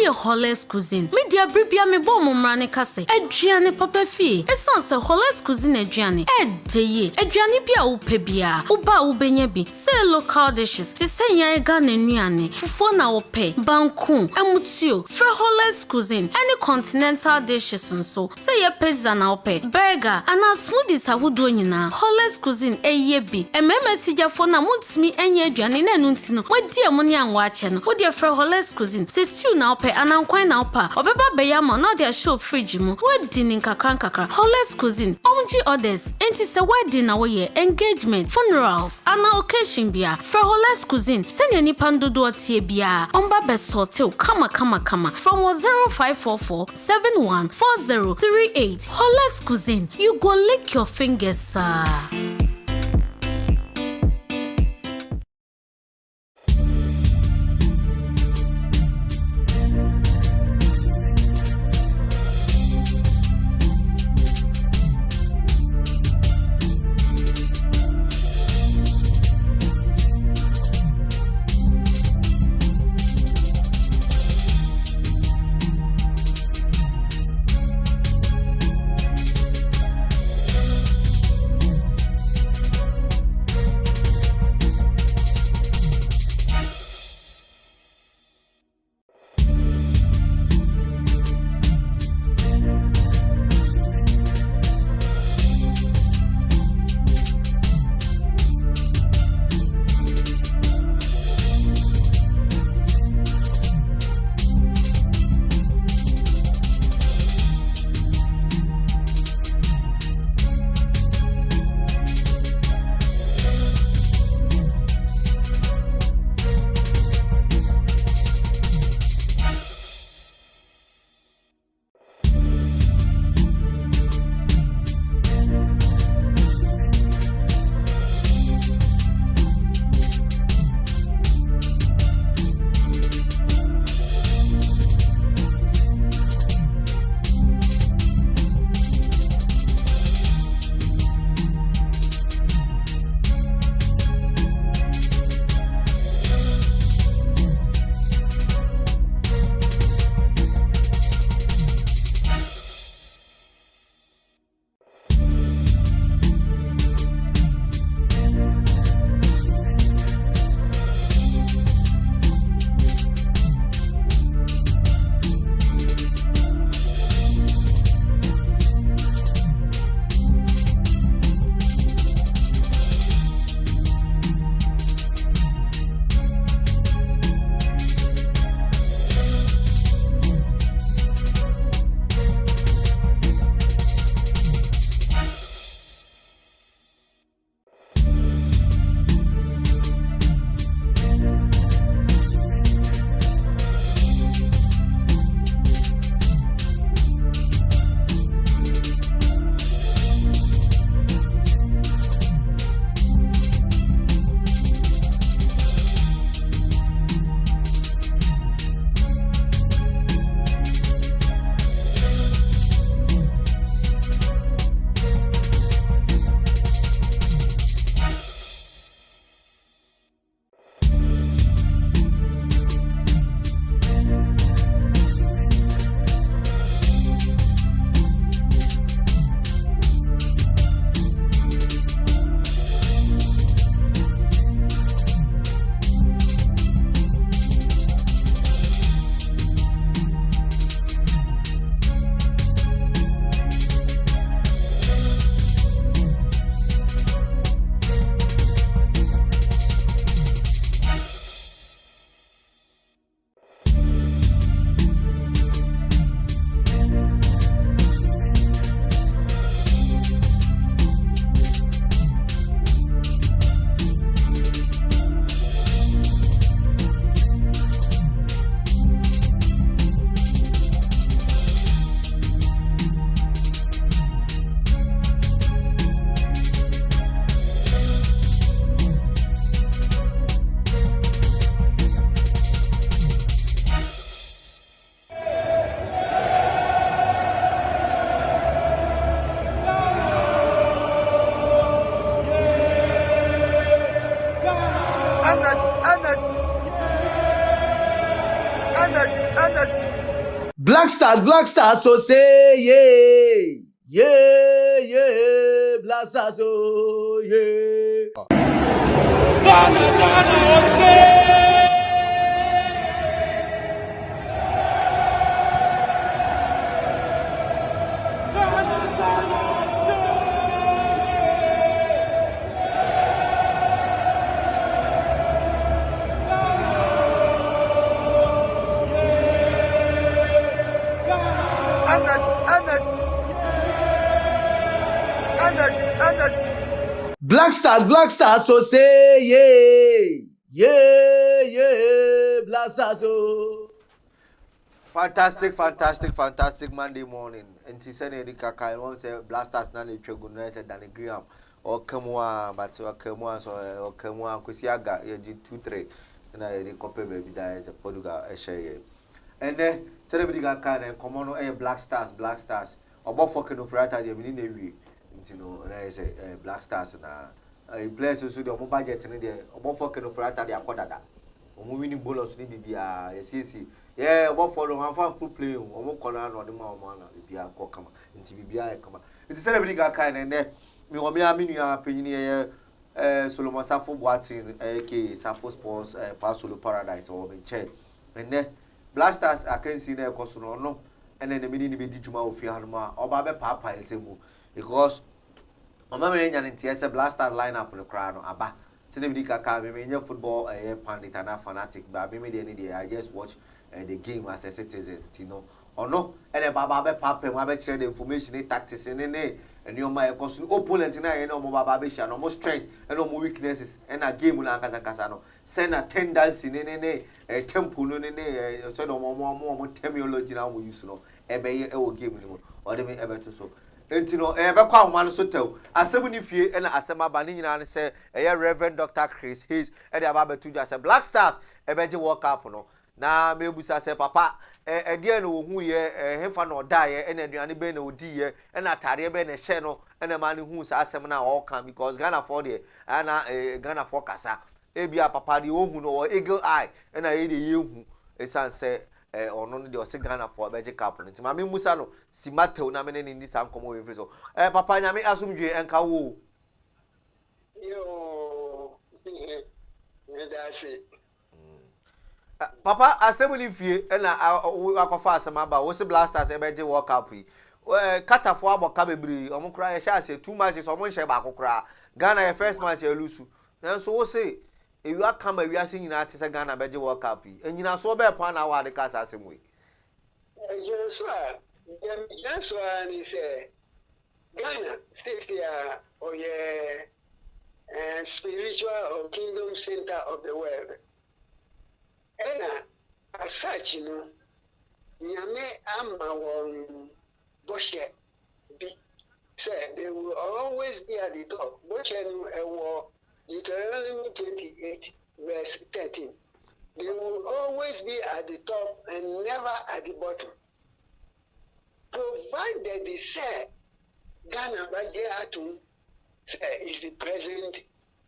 Your Holes Cuisine. Media bribia me bom mrane kase. Aduane papa fie. Esan se Holes Cuisine aduane. Edeye. Aduane bia wo pebia. Wo ba wo benya bi. Say local dishes. Ti se yan Ghana nuane. Fufo na wo pe. Banku, emutio. Fre Holes Cuisine. Any continental dishes nso. Say ye pizza na wo pe. Burger, ana smoothies ahodo nyina. Holes Cuisine eye bi. Emema sijafo na mutimi enye aduane na enu ntino. Wadi amoni anwa ache no. Wo de Fre Holes Cuisine. Se stew na wo pe anankwan na opa obeba beyama na dia show fridge mu wedi ni nkakra Holes Cuisine omji orders enti se wedding na wo ye engagement funerals ana occasion bia Fre Holes Cuisine senya ni pandodo otie bia omba be sortel kama from 0544 714038 Holes Cuisine you go lick your fingers sir. Energy. Black Stars, so say yeah, Black Stars, oh yeah. Energy. Black Stars, so say yeah, Black Stars, oh. Fantastic Monday morning. And he said, Kaka, I won't say blasters, none of you said Danny Graham or Kamwa, but or Kamwa, or Kamwa, Kusiaga, 2-3. And I did copy baby that is a Portugal, a share. And then, celebrity got kind and common Black Stars, or both fucking of right at the minute, you know, and I say Black Stars and I play so the mobile jets in there, or both fucking of right at the Akodada. Winning bowlers need to be a CC. Yeah, what for one full play, or more corner or the man, be a cockama, and TBI come. It's a celebrity got kind and then me or me, I mean, you are opinion Solomon Safo Boatin, aka Safo Sports, Pasolo Paradise, or Chair. And then Blasters, I can see their costume no, and then the meaning be Dijuma of Fianma, or Babe Papa and Semu, because on my main and TS Blasters line up on the crown, Abba. Celebrity Kaka, me mean football, a pandit and a fanatic, but me I just watch the game as a citizen, you know. Or no, and a Baba Papa, my share the information, tactics, and you're my opponent, and I know Baba no more strength, and no more weaknesses, and a game with Casano. Send a tendency in a temple, so no more terminology now we use, no, a game, or they may ever to so. Entino kwa man so tell asem fie na asema ba ni nyina ne se Reverend Dr. Chris Hayes e de aba betu ja se Black Stars beje World Cup no na mebusa se papa de na ohu ye hefa na oda ye na aduane be na odi ye na atare be na hye no na ma ne hu sa asem na all can because Ghana for there na Ghana for kasa e bia papa de ohu no eagle eye na ye de ye hu esan se ono no de o se Ghana for beje cup no ma me musa no si Matthew na me ne ni san komo we so papa nyame asomdwe enka wo yo me da se papa assembly fie na akofa asema ba wo se Blasters beje World Cup yi katafo aboka bebiri omukura ye sha se 2 matches omo nhye ba akokura Ghana ye first match e lusu nanso wo se ewi akama ewi ase nyina ate se Ghana beje World Cup yi enyina so be pa na wa de ka sa asem we so ni se Ghana state ya oye spiritual or kingdom center of the world. And as such, you know, Nyame ama won Boshe be said they will always be at the top. Boshe no Deuteronomy 28 verse 13. They will always be at the top and never at the bottom. Provided they say Ghana Bajeatu is the present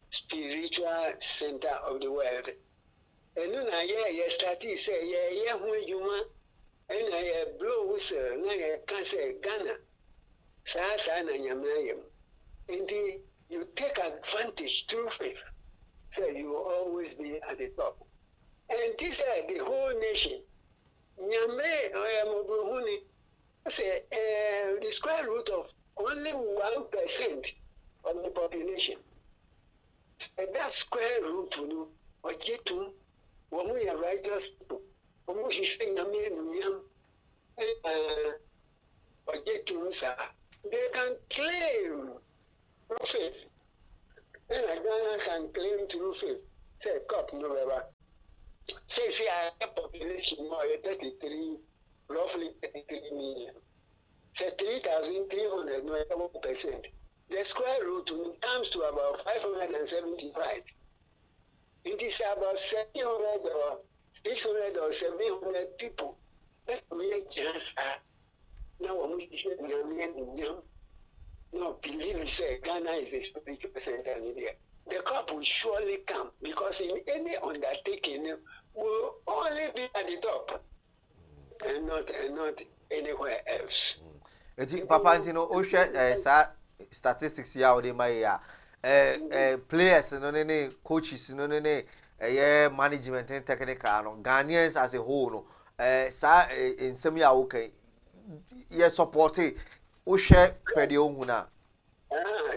spiritual center of the world. And then I started say, yeah, when you want, and I blow whistle, and I can say Ghana, Sasa na Yamayam. And you take advantage through faith, so you will always be at the top. And this is the whole nation. Nyame Oyamobuhuni say the square root of only 1% of the population. And that square root, you know, or Jetu. When we are righteous people, when we say they can claim through faith. And Ghana can claim through faith. Say, cup, no, ever. Say, our population more 33, roughly 33 million. Say 3,300, no, 1%. The square root comes to about 575. It is about 700 or 600 or 700 people that really just are. Now, when we say no, believe me, say Ghana is a spiritual center in India. the cup will surely come, because in any undertaking will only be at the top and not anywhere else. Papa Antino, Osha, statistics ya ode my ya. Players no ne coaches no ne management and technical no Ghanaians as a whole no sa in some ya okay ye support Osha kwede ohuna.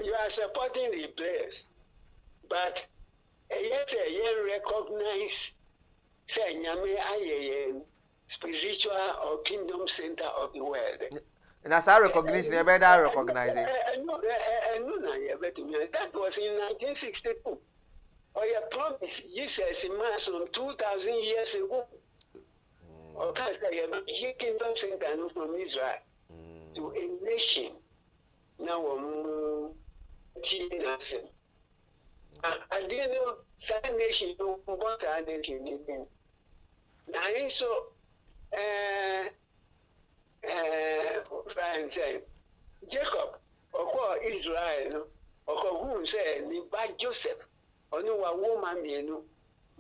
You are supporting the players, but yet you recognize say nyame aye spiritual or kingdom center of the world. And as I recognition, you better recognize it. That was in 1962. Or you promised Jesus in Mass on 2,000 years ago. Or can't say you kingdom center from Israel to a nation. Now we're nation. I didn't know some nation what a nation. Now so say Jacob or Israel or who say ni by Joseph or no woman no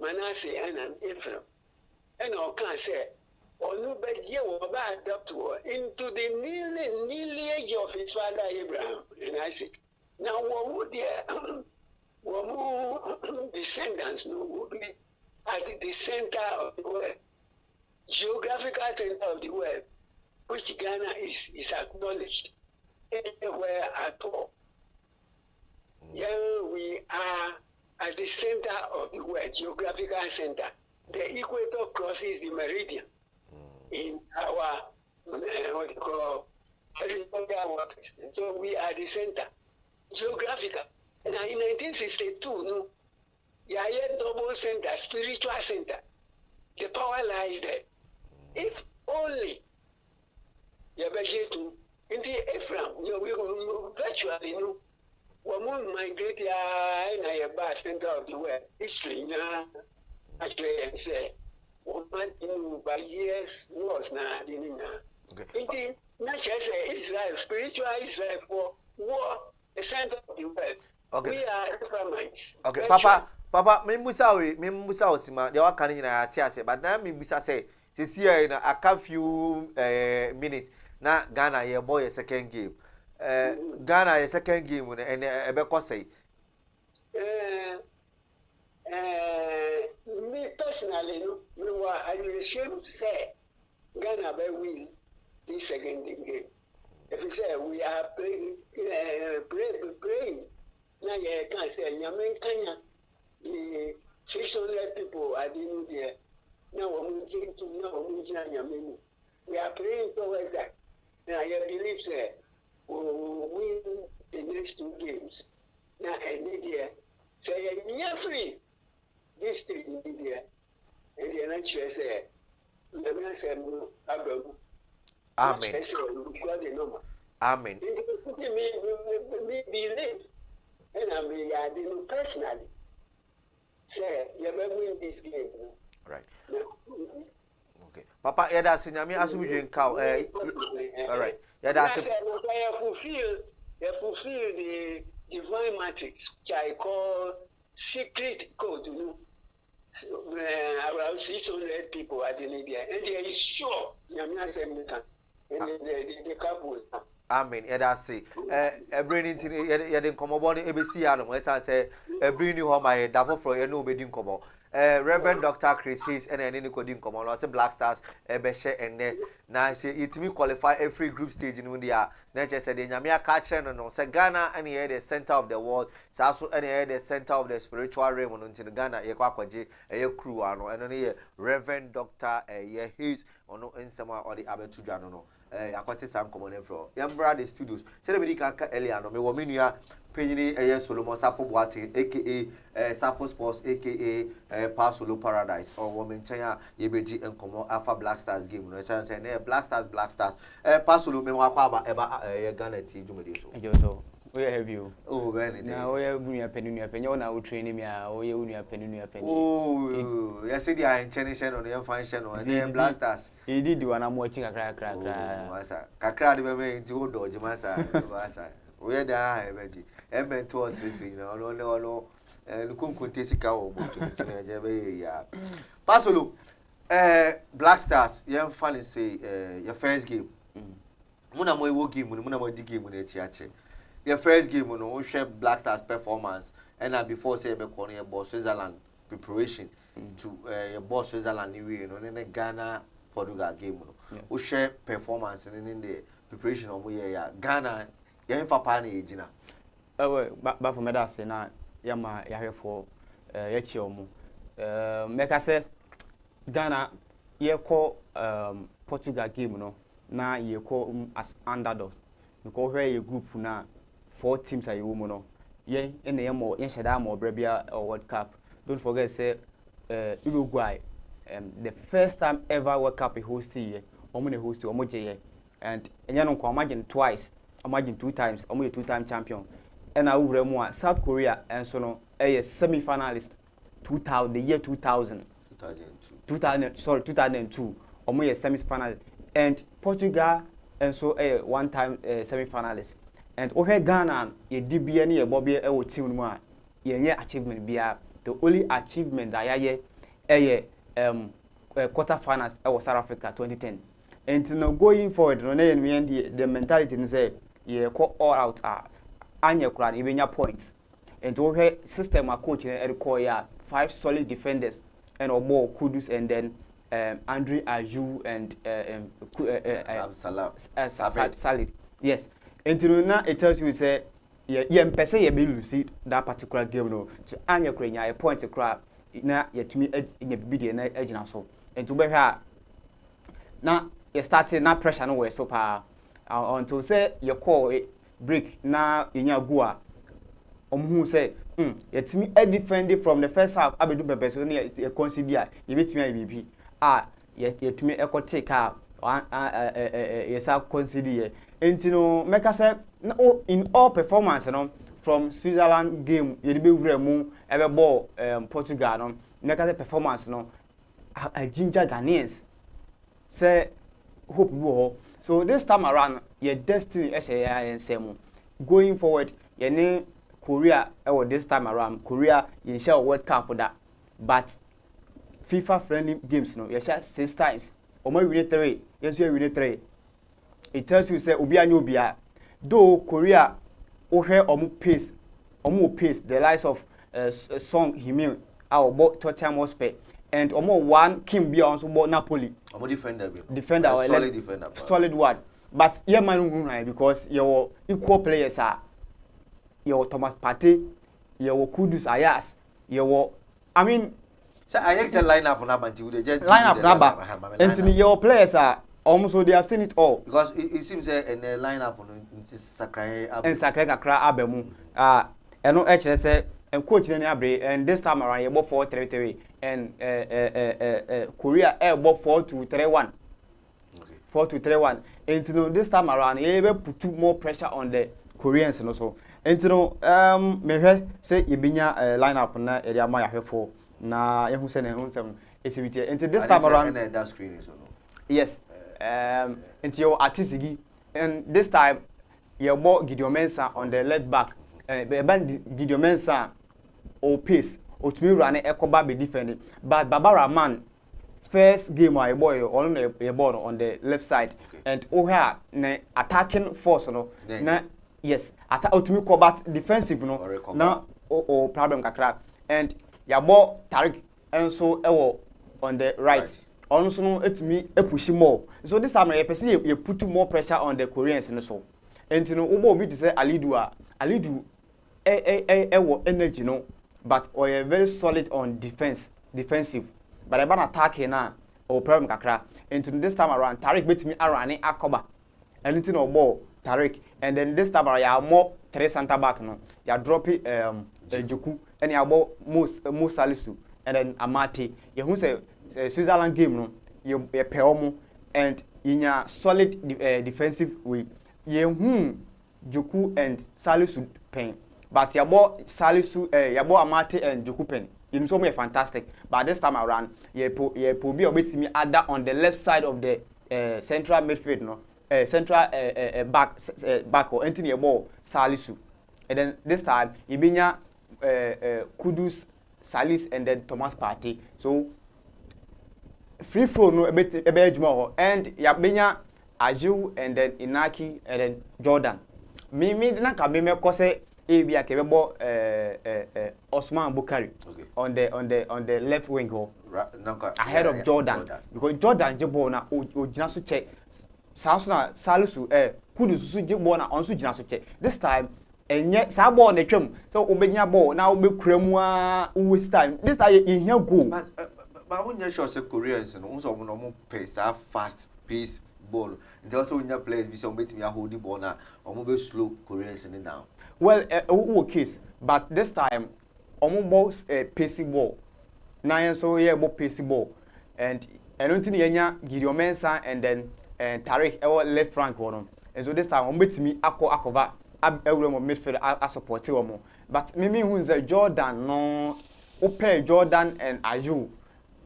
Manasseh and Ephraim and or can say or no but ye were adopt into the lineage of his father Abraham and Isaac. Now what would their descendants no would be at the center of the world, geographical center of the world, which Ghana is acknowledged anywhere at all. Here we are at the center of the world, geographical center. The equator crosses the meridian in our what you call territorial waters. So we are the center, geographical. And in 1962, no, you are a double center, spiritual center. The power lies there. If only you budget to into Ephraim, you virtually know women migrate in a bar center of the world. History now actually say woman in by years was now into not just Israel, spiritual Israel for war, the center of the world. Okay. We are Ephraimites. Okay, Papa, membusa osima de waka ni na ati ase, but na membusa say this year na aka few minutes na Ghana ye boy a second game. Ghana ye second game and ebeko say. Me personally, I will assume say Ghana will win this second game. If you say we are praying, now you can't say Yamen Kenya, 600 people are in there. Now we're moving to Yamen. We are praying towards that. Now you believe that we will win the next two games. Now in India, say you're free. This thing in India, and the next year say, Amen. Amen. Me believe, and I mean, I didn't personally say, you ever win this game. Right. Okay. Papa, yeah, that's in me as we drink cow. All right. Yeah, that's it. You fulfill the divine matrix, which I call secret code, around 600 people are in India, and they are sure the couple. Amen. Yeah, that's it. Bringing into you didn't come about ABC Adam. Let's say bring you home. My Davo for you know be doing come. Reverend Dr. Chris Hayes and any coding come on. I say Black Stars Beshe and now I say it me qualify every group stage in India. Then just said the Nyamia catcher no say Ghana and here the center of the world. So also and here the center of the spiritual realm until Ghana ye kwakwaje crew ano and only Reverend Dr. Hayes ono ensema or the abetu no. Akwati Sam common from Yambra the studios. Say the ka earlier no me wo menua Penny Solomon Safo Boati aka Safo Sports aka Pasolo Paradise or woman China Yebeji and Komo Alpha Black Stars game no say Black Stars Pasolo me wa kwa ba Ghana Etie jumedi so. Where have you? Oh, very now we are penny on our training me. Oh, you penny. Oh, you see the intention on the function on the blasters. He did one. I'm watching a crack. Massa, Kakra the baby into dodge, Massa. We are there, Ebeji. Eben to us, you know, no, and Kunkunte Sika or Boto. Pasolo, Black Stars, young fan say your first game. Muna mo game, muna mo dig game when chiache. Your first game, no share Black Stars performance, and before say be corner your boss Switzerland preparation to your boss Switzerland you know, then Ghana Portugal game, no. We share performance and in the preparation of yeah Ghana, yeah for pani ejina. But for me that say na yama ya here for yechi omu. Make I say Ghana ye call Portugal game no. Na ye call as underdog because where a group na 4 teams are you no ye in the more in shada more Brebia or World Cup. Don't forget say Uruguay the first time ever World Cup hosted ye omune host omoje and enyanon ko imagine twice imagine 2 times omo 2-time champion and awure mu South Korea and so no semi-finalist 2000 the year 2002 omo semi-finalist and Portugal and so a 1-time semi-finalist. And over Ghana, ye DBN ye Bobby e team no ye achievement bia the only achievement that ye quarter finals South Africa 2010. And no going forward no the mentality is say ye call all out anya kran even your points. And over system a coach in call ya 5 solid defenders and Obo Kudus and then Andre Ayew and Salid. Yes. And now it tells you say mpese ye be lose that particular game no to anya krenya a point crap na yetumi nya bibide na agina so. And to be here now you starting na pressure no we so pa until say you call break na nya go a omhu say yetumi defend from the first half abedu pepe so na you consider you betumi IBP yetumi take yes I consider and you know make us say in all performance no from Switzerland game you be mu ebe ball Portugal no make us performance no a ginger Ghanaians say hope go so this time around your destiny and going forward your name Korea this time around Korea in share World Cup that but FIFA friendly games no you share 6 times Omo win 3 yes you win 3 it tells you say obi anya obia though Korea ohwe omo pace the likes of Song Heung-min our Tottenham Hotspur and omo one Kim Bia also bought Napoli omo defender solid one but yeah man because your equal players are your Thomas Partey your Kudus Ayas your I mean so I actually line up on Abanti they just line up and your players are almost so they have seen it all because it seems in the lineup on Sakai and Sakai Kakra Abemu and no actually say and coach in Abre and this time around you bought 4-3-3 and Korea bought 4-2-3-1 okay 4-2-3-1 and you know this time around you able put more pressure on the Koreans and also and you know me say you binya lineup na area ma ya for na yehu se na yehu sem exhibit and this time around that screen is no yes into your artisigi and this time you bought Gideon Mensah on the left back Gideon Mensah or pace or to me run Ekoba be defending but Barbara Man first game I boy on the ball on the left side okay. And Oha na attacking force no na yes attack to me combat defensive no na o problem kakra and you bought Tariq and so on the right. Also no etimi push more so this time you put more pressure on the Koreans and so and you know obo bi to say Alidu energy no but or very solid on defensive but about attacking na or problem kakra and this time around Tariq betimi arane akoba and you know ball Tariq and then this time around you more 3 center back no you drop it Joku and you about Mo Salisu and then Amati you who say Switzerland game no you peomo and in a solid defensive way you Joku and Salisu pen but yabo Salisu yabo Amati and Joku pen you so me fantastic but this time around you be obetimi other on the left side of the central midfield no central back or anything your ball Salisu. And then this time Ibinya Kudus, Salis, and then Thomas Partey. So free flow no a bit more and Yabinya Aju and then Inaki and then Jordan. Me na ka me kose Abia kebebo Osman Bukari on the left wing go ahead of Jordan because Jordan jebo na o gina so check Salisu Kudus so jebo na on so gina so check this time enye sa ball na twam so obenya ball na obekura mu a waste time this time in here go but when you show say Koreans no so mo pace fast pace ball and also when your players be some betimi hold the ball na omo be slow Koreans in down. Well, case, but this time, almost a pacing ball. Nine so yeah, more pacing ball, and I don't think Gideon Mensah and then Tariq our left flank one. And so this time, on bet me akova everyone midfield I support you. But maybe who's a Jordan no, open Jordan and Aju.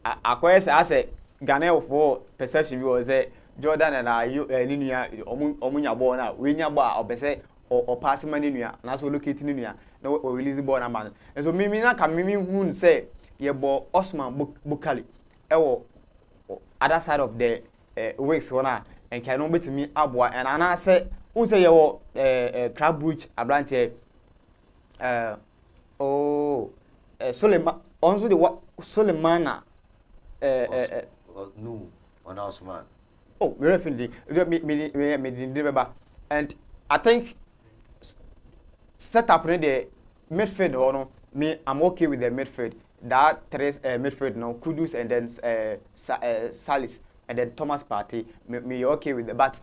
I say Ghana for perception was a Jordan and Aju Ninia omunya ball now. We nya ball or or pass money nuya na so locate ni nuya na o release ball na man and so mimi na ka mimi hun say ye ball Osman Bukali e wo other side of the wings one and can no betimi aboa and ana say un say ye wo crab bridge abrante Suleiman onso the Suleimana no on Osman me refindy me and I think set up the midfield or me I'm okay with the midfield that three midfield now Kudus and then Salis and then Thomas Partey me okay with it but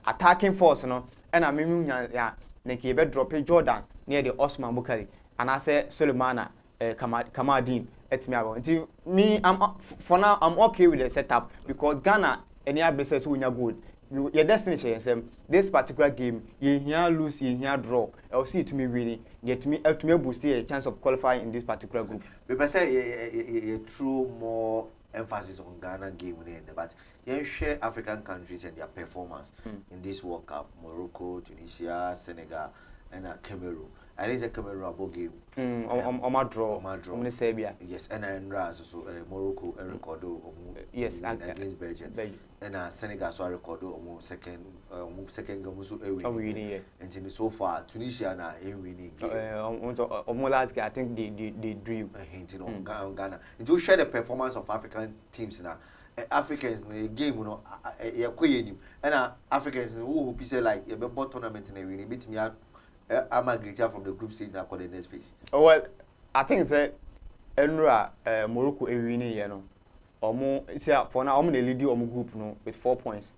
attacking force no and I mean yeah neki be drop Jordan near the Osman Bukari and I say Suleimana Kamadin etimi me I'm for now I'm okay with the setup because Ghana any other business who good your destination is this particular game you here lose you here draw I'll see it to me winning get me to me boost a chance of qualifying in this particular group people say you true more emphasis on Ghana game but you share African countries and their performance in this World Cup Morocco Tunisia Senegal and Cameroon I think the Cameroon about game draw Serbia yes and so Morocco record yes against Belgium and Senegal so record second game so winning and so far Tunisia na winning last I think they drew hinting on Ghana to share the performance of African teams now Africans in a game you know and Africans who say like a big tournament in a winning beat me out I'm agreed from the group stage now for the next phase. Oh well, I think say Enra Morocco winning you know. Omo say for now omo dey lead omo group no with 4 points.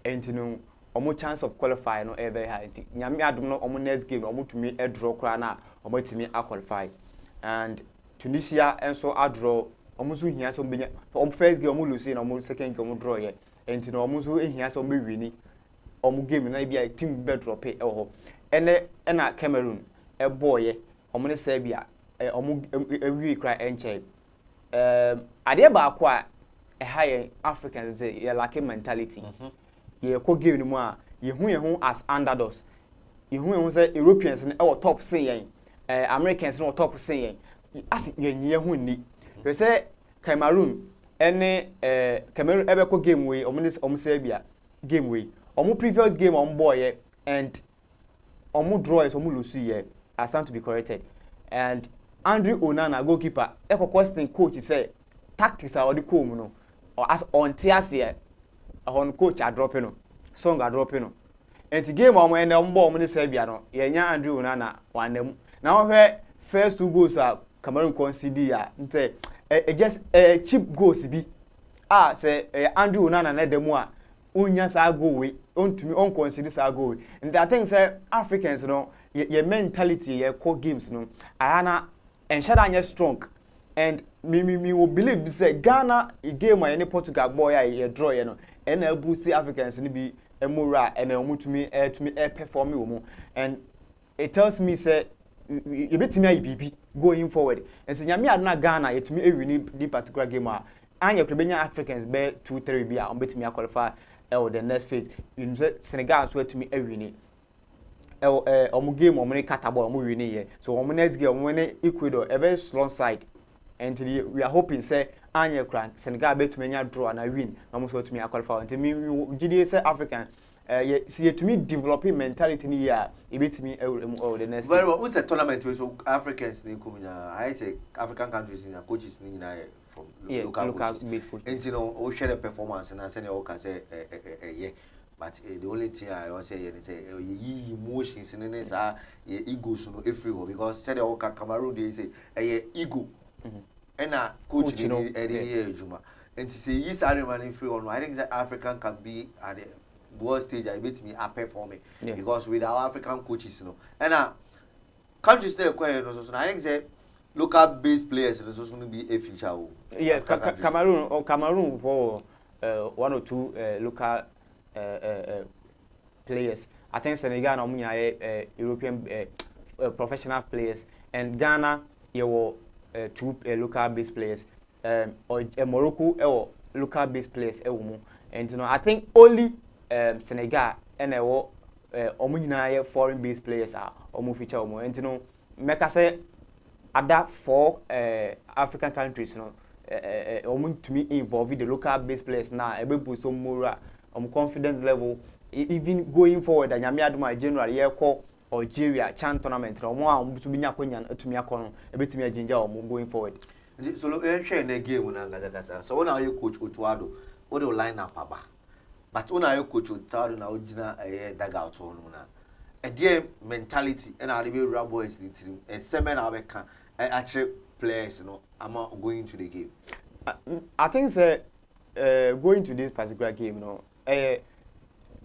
And you know omo chance of qualify no very high. Nyame adom no omo next game omo to me draw kra na omo timi qualify. And Tunisia enso draw omo so hia so benya omo first game omo lose na omo second game omo draw ye. And you know omo so hia so be winning. Omo game na be team be drop e ho. Ena Cameroon a boy omune Serbia omu ewi cry enche ade ba kwa high Africans say ye lack mentality ye ko game ni mu a ye hu as underdogs ye hu say Europeans ni e top say yen Americans ni top say yen as ye hu ni we say Cameroon ene Cameroon ebe ko game we omu Serbia game we omu previous game on boy and omu draw is omu lose here I stand to be corrected and Andrew Onana goalkeeper eko question coach say tactics are the cool no or as on tias here on coach are dropping no song are dropping no and the game omu and omu omu ni Serbia no ye nya Andrew Onana wanam now where first 2 goals are Cameroon concede ya nte just cheap goals bi say Andrew Onana na demu a unya sa go we ontumi on consider sa go we and I think say Africans no your mentality your core games no ayana enshada anya strong and me will believe say Ghana game any Portugal boy ye draw ye no and boost Africans ni bi emura and omutumi perform wo and it tells me say you betimi ayi bibi going forward and say nyame adna Ghana yetumi ewini the particular game a anya krebenya Africans be 2-3 bia on betimi qualify the next phase. You say Senegal so to me win omu game omu ne Catabo omu win here. So omu next game omu ne Ecuador a very strong side. And we are hoping say anya kran Senegal bet to me draw and I win. Omu so to me qualify. And me GD say African see to me developing mentality ni here. E bet me the next. Very well. What's the tournament so Africans ni come I say African countries in coaches ni from local coaches. And you know, we share the performance and I say you can say yeah. But the only thing I want to say is emotions and then say egos no everywhere because say the Cameroon they say ego. And coach in the Juma. And to say yes, I remain free on. I think that African can be at the world stage. I bet me up performing because with our African coaches, you know. And countries there quite I think that local based players is also going to be a future. Yeah, Cameroon for 1 or 2 local players. I think Senegal are European professional players, and Ghana you 2 local based players. Or Morocco local based players. And you know, I think only Senegal and foreign based players are feature. And you know, make us say other 4 African countries, you know, to me involved with the local based players now. Ebe some more confidence level, even going forward. And Yamiaduma January year call Algeria Chan tournament. To be Nyakonya to me a ginger going forward. So share the game with so when are you coach Otuado? What do line up aba? But when are you coach Otuado na ojina dugout on na? A dear mentality and I be real boys in team. A seminar can actually players, you know, I'm not going to the game. I think going to this particular game, you know,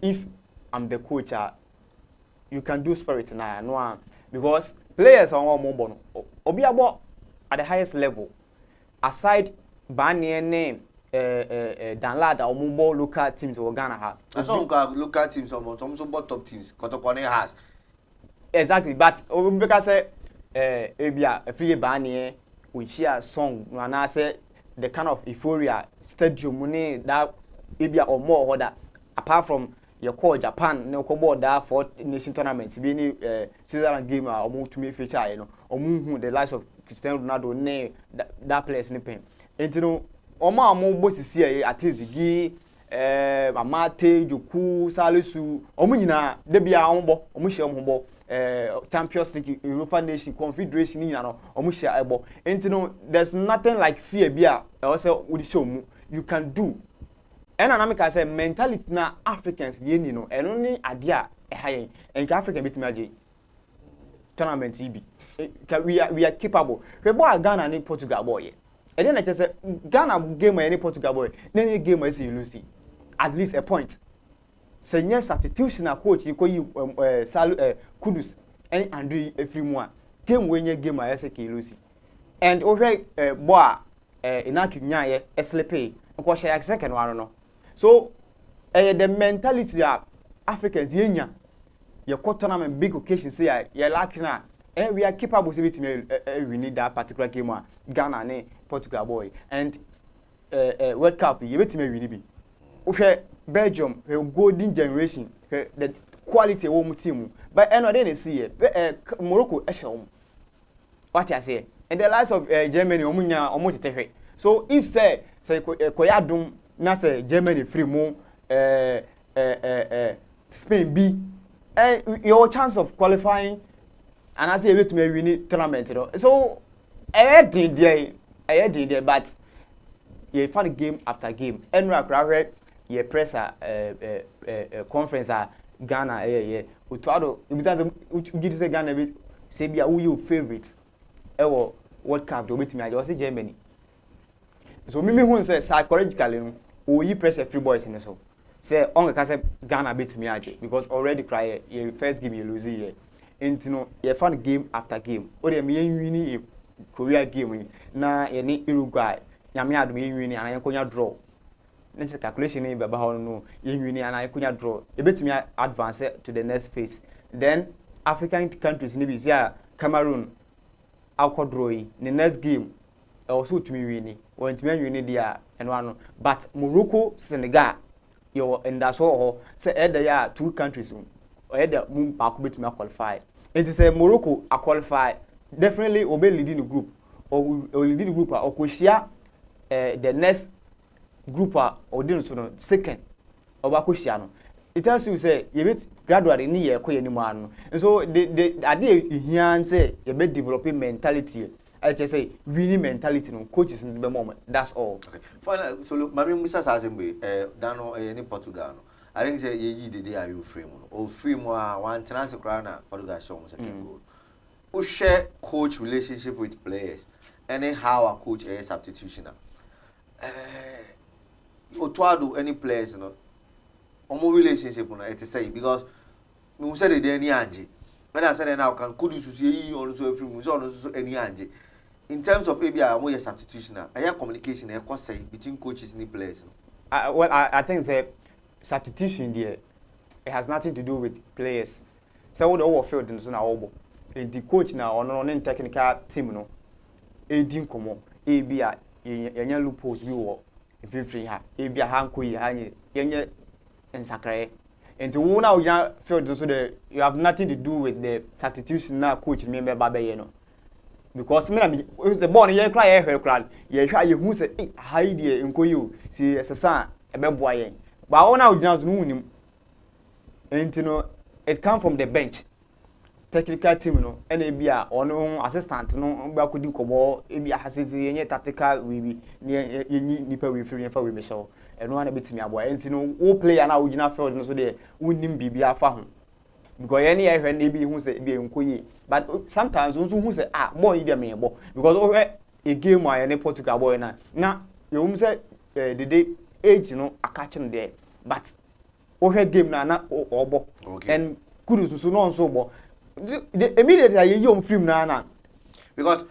if I'm the coach, you can do spirit now, no, because players are more mobile. Obiabo at the highest level, aside Bani name, Danlad or mobile local teams or Ghana have. And some local teams or some top teams. Kotokone has exactly, but because a free Bani which hear song, and I say the kind of euphoria stadium money that Ibia or more order apart from your call Japan no kobo that for nation tournaments being Switzerland game or move to me feature, you know, or move the likes of Cristiano Ronaldo ne that players in pain. And you know, Oma mo boss is here at least gi Amate, Joku, Salisu, Omunina, Debia Ombo, Omushi Ombo, Champions League, Europa Nation, Confederation, you know, Omushi Ebo. And you know, there's nothing like fear beer, also with show you can do. And I say mentality na Africans, you know, and only idea high and African bit magic tournament TB. We are capable. We boy Ghana and Portugal boy. And then I just say Ghana game any Portugal boy, then you game is you lose at least a point. Say yes, substitution a coach you call you Kudus and Andre every one. Game when you game I say lose. And over boy inaki nyaye eslepe ko share second one no. So the mentality that Africans yenya your tournament big occasion say you like na and we are capable to we need that particular game Ghana and Portugal boy and World Cup you bet me win be okay Belgium golden generation the quality of team but end of the day see Morocco what I say and the likes of Germany omunya so if say koyadum na say Germany free mo Spain B your chance of qualifying and I say wait me win tournament you know so I did there but you find game after game and you press conference Ghana Utuado you give say Ghana bit say be who your favorite World Cup do wait me I just say Germany so me who say psychologically you press free boys in so say on ka say Ghana beat me aje because already cry your first game you lose here and you know you find game after game o dey me win Korea game na ye ni Uruguay nyame adom ye win and ye konya draw next calculation e baba ho no ye win and ye konya draw e betimi advance to the next phase then African countries ni bi say Cameroon akọ draw yi the next game also to me win want me win there and one but Morocco Senegal your and that's all say either ya two countries or either moon back bit me qualify. It is a Morocco a qualify definitely obey leading the group or leading the group or share the next group or didn't second or Bakushiano. It tells you say you bit gradually in year anymore. And so the idea here say you be developing mentality. I just say winning mentality no coaches in the moment. That's all. Okay. Final so look, Mami Mr. Sazembe, Dano any Portugal. I think say ye the day are you free mo. O free mo one transfer crown Portugal show second goal. Who share coach relationship with players. Anyhow a coach a substitution. Otwado any players no. Omo relationship no it say because we say the any anje. When I say now can could you see also free mo so any anje. In terms of maybe a more substitution, I have communication between coaches and players. Well, I think the substitution there it has nothing to do with players. So what over field in Zona the coach now on technical team no. Edin komo ebi a yenya loopholes bi wo free ha ebi a hanko yi anye yenye ensakre and wo na wo field so the you have nothing to do with the substitution na coach member ba be no. Because me the ball ye cry ye hwe ye hwa ye hu se hide ye nkoyi si esesa ebeboa ye ba wona ogina zo no unim entino it come from the bench technical team no ena bia ono assistant no ba kodi kobo e bia hasiti ye tactical we bi ye nipa we free fa we me show eno ana betimi aboa entino wo player na ogina field no so de unim bibia fa ho because any hwe na bi hu se bi nkoyi but sometimes also who say boy dey me bo because over a game why any Portugal boy na you say the day age no akaching there but over game na obo and kudu so no so bo immediately you film na because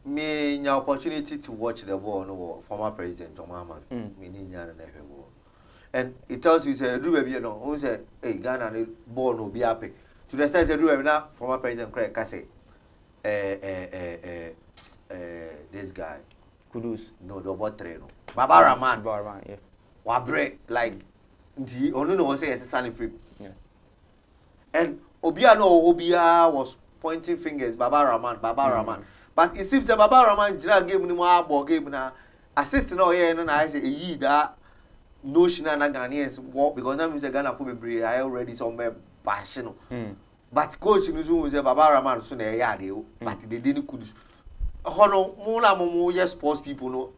me nya opportunity to watch the ball no former president Omama me ni nya na hwe ball and it tells you say do baby no who say hey Ghana the ball no be happy to the extent that do now former president Craig Kase this guy Kudus no the ball train no Baba Rahman yeah wa break like nti ono no say yes sunny free yeah and Obia was pointing fingers Baba Rahman but it seems that Baba Rahman jira game ni mo abo game na assist na oye no na I say yi that notion na Ghanaians work because now me say Ghana for be I already somewhere passion but coach nusu say Baba Rahman so na ya de but they didn't could hono mo na mo yes sports people no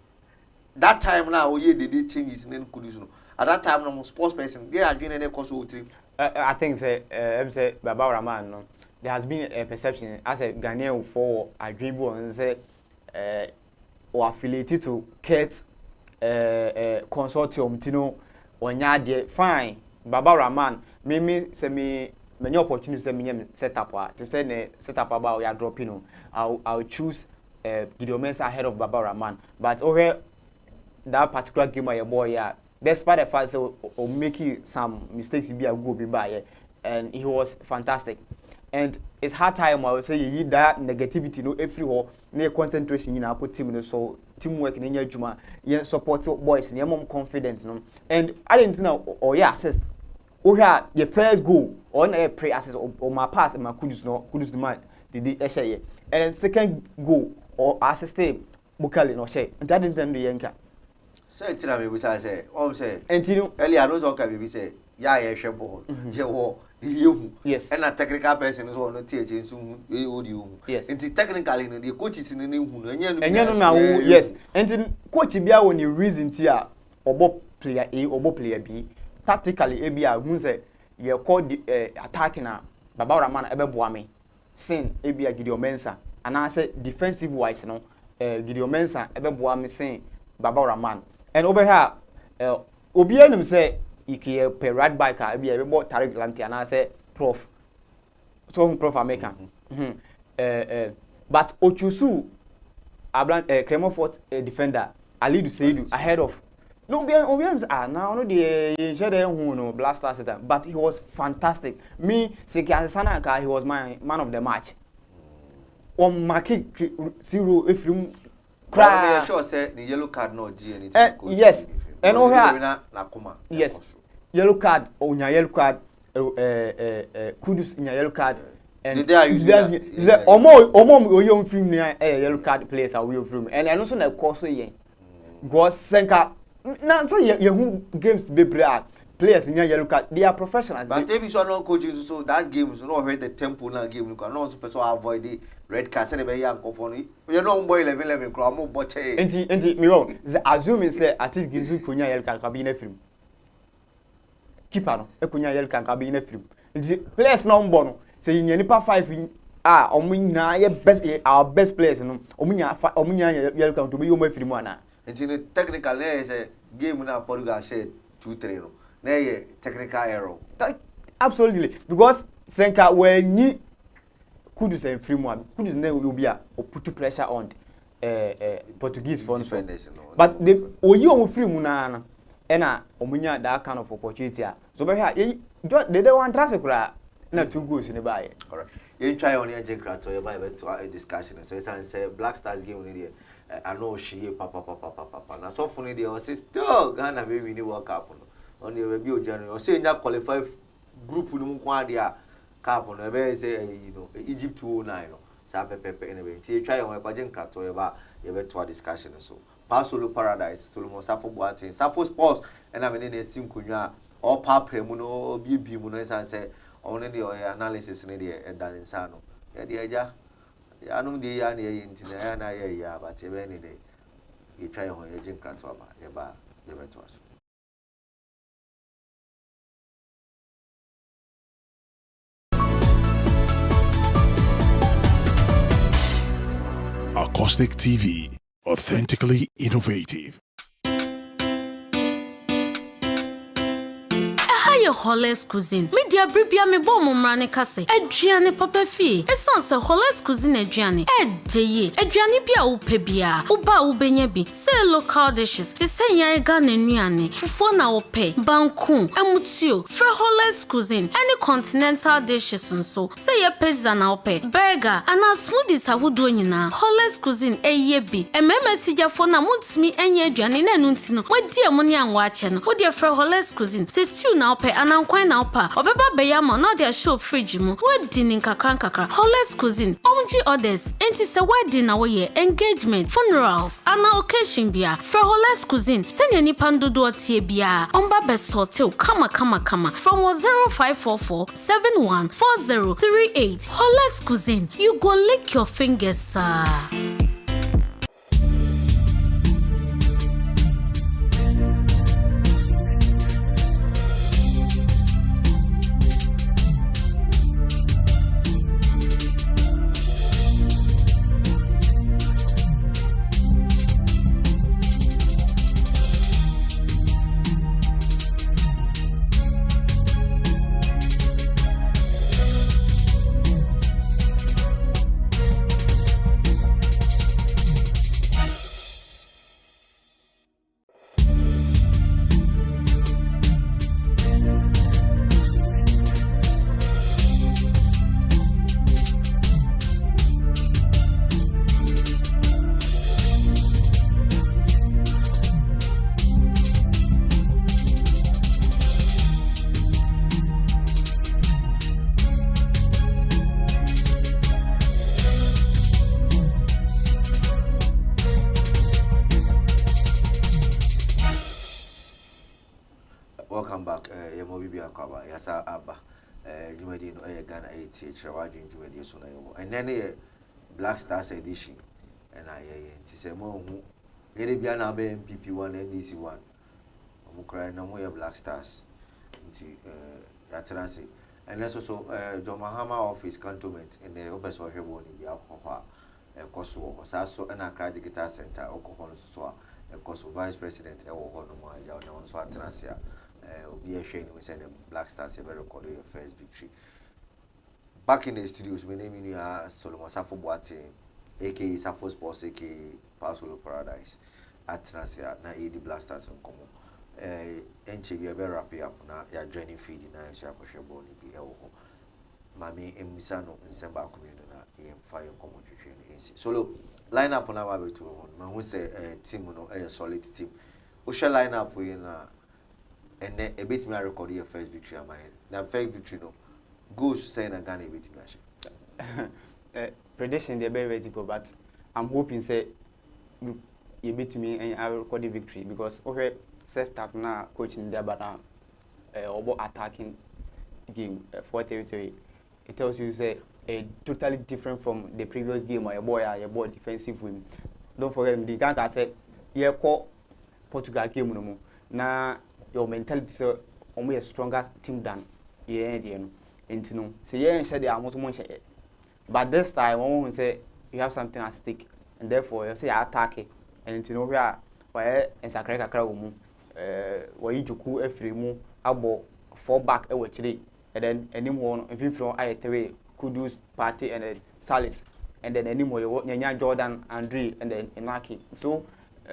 that time now oye they did changes in could no at that time no sports person they are doing any course o trip I think say Baba Rahman no there has been a perception as a Ghanaian for a dribble and say or affiliated to Kate consortium tino onya de fine Baba Rahman me say me many opportunities say me set up to say ne set up about we are dropping I'll choose Gideon Mensah ahead of Baba Rahman but over that particular game my boy yeah despite the fact that or making some mistakes be a go be by and he was fantastic and it's hard time I would say you need that negativity no everywhere near concentration in our team no so teamwork in your juma yeah support boys and your mom confidence no and I didn't know or yeah assist or yeah your first goal or na pre assist or my pass and my kudus the man did share and second goal or assist Bukali no share and I didn't know the yanka say tell me we say say and you know earlier no so can be say yeah hwe ball je wo you yes and a technical person so no teach so you yes and technically the coaches in hu no enye no na yes and coach bia won the reason ti a obo player A obo player B tactically e bia hu say ye call the attacking na Baba Rahman ebeboa me sin e bia Gideon Mensah and I say defensive wise no Gideon Mensah ebeboa me sin Baba Rahman and over here obi enum say iki per right back a bia ebebo Tariq Lamptey and I say prof so prof American but Ochusu Ablan Cremofort defender Alidu Seidu ahead of no obiams now no the share hu no blaster set but he was fantastic me Seki Asana he was my man of the match on marking 0 if you cry sure say the yellow card no G anything yes And oh Nakuma. Yes. Yellow card, onya yellow card, Kudus in yellow card. And they are using that. Omo young film near yellow card players are real film. And also na course yen. Go senka na say you games be players in yellow card, they are professionals. But if you are not coaching, so that game is not heard the tempo na game. You cannot person avoid the red card. Say be young phone. You know boy 11 crowd mo boche. Enti me won. Assuming say at least Ginzu kunya yellow card ka be na film. Keeper no e kunya yellow card ka be na film. Enti players na mbo no say yin nipa 5 omo nyina ye best our best players no omo nya yellow card to be yo ma film ana. Enti technical na say game na Portugal share 2-3 no. Na technical error. Absolutely, because senka when you Kudus and Freeman, Kudus will be a put pressure on Portuguese for but the you free munana and omunya that kind of opportunity. So they don't want trust not two goals in the buy. Alright. You try on your Jenkrat or you buy a discussion. So it's say Black Stars game in the I know she papa. Now so funny they all say still Ghana baby need World Cup. On the review journey, or saying that qualified group no kwa dia cap on the say Egypt 209 no sa pepe anyway. Ti try on kwajen krato ye be to discussion so. Pasolo Paradise, Solomon Safo Boatin, Safo Sports, and I mean in sim kunya or papa mu no bibi mu no say on the analysis in the done in sano. Ya di aja. Ya no di ya ne intina na ya but e be any day. You try on your jin krato ba ye be to us. Acoustic TV, authentically innovative. Your Hollis cuisine. Media bribia me bom mrane kase. Aduane papa fie. Esan se Hollis cuisine aduane. Edeye. Aduane bia wo pebia. Wo ba wo benya bi. Say local dishes. Ti say yan Ghana nuane. Fufo na wo pe. Banku, emutio. Fre Hollis cuisine. Any continental dishes nso. Say ye pizza na wo pe. Burger. Ana smoothies ahodo nyina. Hollis cuisine eye bi. Emema sijafo na mutimi enye aduane na nu ntino. Wadi amone anwa ache no. Wo de fre Hollis cuisine. Say stew na wo pe anankwan na opa obeba beyama na dia show fridge mu wadi ni nkakra Hollis cuisine omji orders enti se wedding na woye engagement funerals ana occasion bia fra Hollis cuisine senya ni pandodo otie bia omba be sortel kama from 0544 714038 Hollis cuisine you go lick your fingers sir. Welcome back. Yemo bibi akwaba. Yasa aba. Jumedi no Ghana Etie Chirawadin Jumedi so na yo. And then Black Stars edition. And ti se mo hu. Yede bia na be MPP1 NDC1. Omo kra na mo ye Black Stars. Nti ya transi. And let's also John Mahama office cantonment in the obeso hwebo ni bia akwa ekoso ho. Sa so na kra digital center okoho so ekoso vice president e wo ho no mo aja na so atransi a be a shame we send the Black Stars ever recorded your first victory. Back in the studios, my name is Solomon Safo Boatin, aka Safo Sports, aka Pasolo Paradise, at Transia, na AD Black Stars in common. Enche be a very happy up na ya joining feed na ya share boni be e wo. Mami emisano nsemba community na e fire common training. Solo line up na ba betu hon. Ma hu say team no a solid team. shall line up with and then a bit me record your first victory am I. Now first victory no goes to saying a Ghana a bit me. Prediction they're very difficult, but I'm hoping say you beat me and I will record the victory because okay set up now coaching there but about attacking game for territory. It tells you say a totally different from the previous game or your boy defensive win. Don't forget the guy said yeah call Portugal game no more. Now your mentality is a stronger team than no. So yeah said they are much. But this time, when say you have something at stake, and therefore you say attack it, and you know where and Sakreka Krawum, where you cool a free move, about 4 back a today, and then anyone, if you from Ayataway, Kudus party, and then Salis, and then anymore, Yanya Jordan, Andre, and then Enaki. So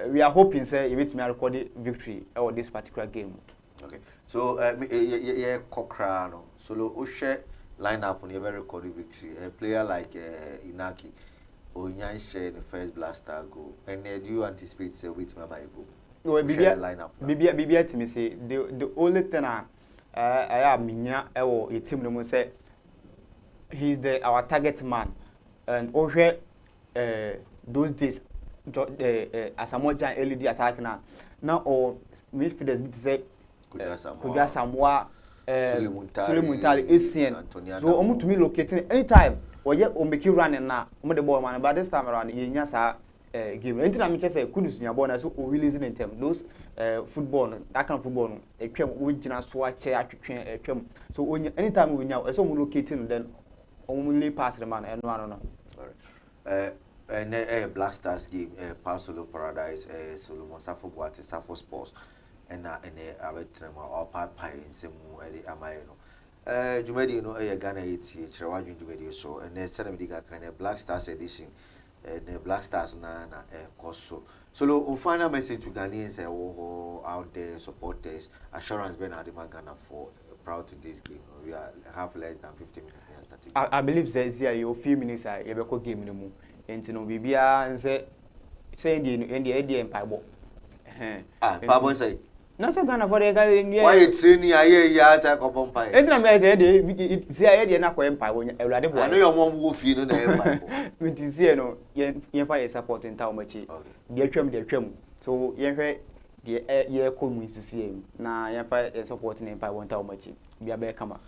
we are hoping, say, if it's me recorded victory over this particular game. Okay, so yeah, Cochrano, solo Ushe. Line up on your very recorded victory. A player like Inaki or Nyan share the first blaster go. And do you anticipate say with Mama go? No, BB to me say the only thing I have Minya or a team no say he's our target man. And over those days as a more LED attack now or midfielders say Kuja Samoa Sulimuntali is seen. So I'm to me locating anytime or yet or make you running now. The ball man, but this time around in Yasa game. Anything I'm just say Kudus in your bonus or releasing in term. Those football, that kind of football, a creme original swatch, a creme. So when anytime we now, as I'm locating, then only pass the man and no. And Black Stars game, Solo Paradise, Solomon Safo Guate, Safo Sports. And I will tell them all pie in some way. Jumedi, no, Ghana Etie, Chrawaju Jumedi, so, and then Sanamidiga kind of Black Stars edition, the Black Stars na Koso. So, final message to Ghanaians out there, supporters, assurance Ben Adima Ghana for proud to this game. We have less than 50 minutes now starting. I believe there's a few minutes I ever game no more. And you know, we and say in the idea empire. Pablo say. No, so Ghana for the guy. Why you training? I say come pie. And I'm going to say I did not go empire when I know your mom will feel no empire. But you see, no, you find support in Taumachi. Dear Trim. So you come to see him. Now you find support in empire one Taumachi. Be a bear comer.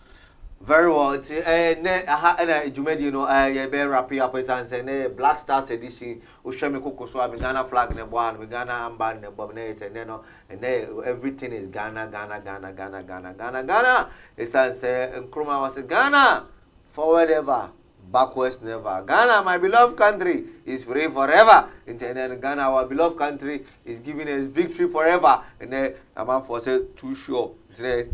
Very well. And Jumedi, you know, I bear wrapping up and say, Black Stars edition, Ushami Coco, so I'm Ghana flag and one, we Ghana Amban and Bobnes, and then everything is Ghana. It's answer, and Kruma was Ghana, forward ever, backwards never. Ghana, my beloved country, is free forever. And then Ghana, our beloved country, is giving us victory forever. And then I'm for say, too sure, today,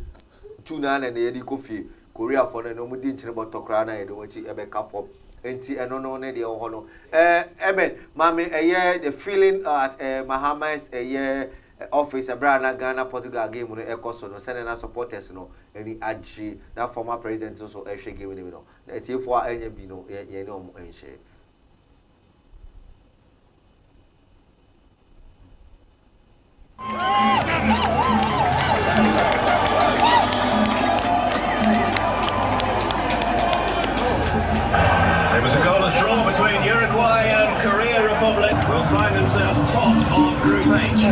2-9 and the Eddie Kofi. Korea for no mu din chine botokrana e do wachi ebeka form enti eno no ne de ho eben mame the feeling at Mahamas office Abrana Ghana Portugal game no ekoso no send na supporters no any agi na former president so ehwe game no na etiefo anya bi no ye ne om enhye. It was a goalless draw between Uruguay and Korea Republic. Will find themselves top of Group H.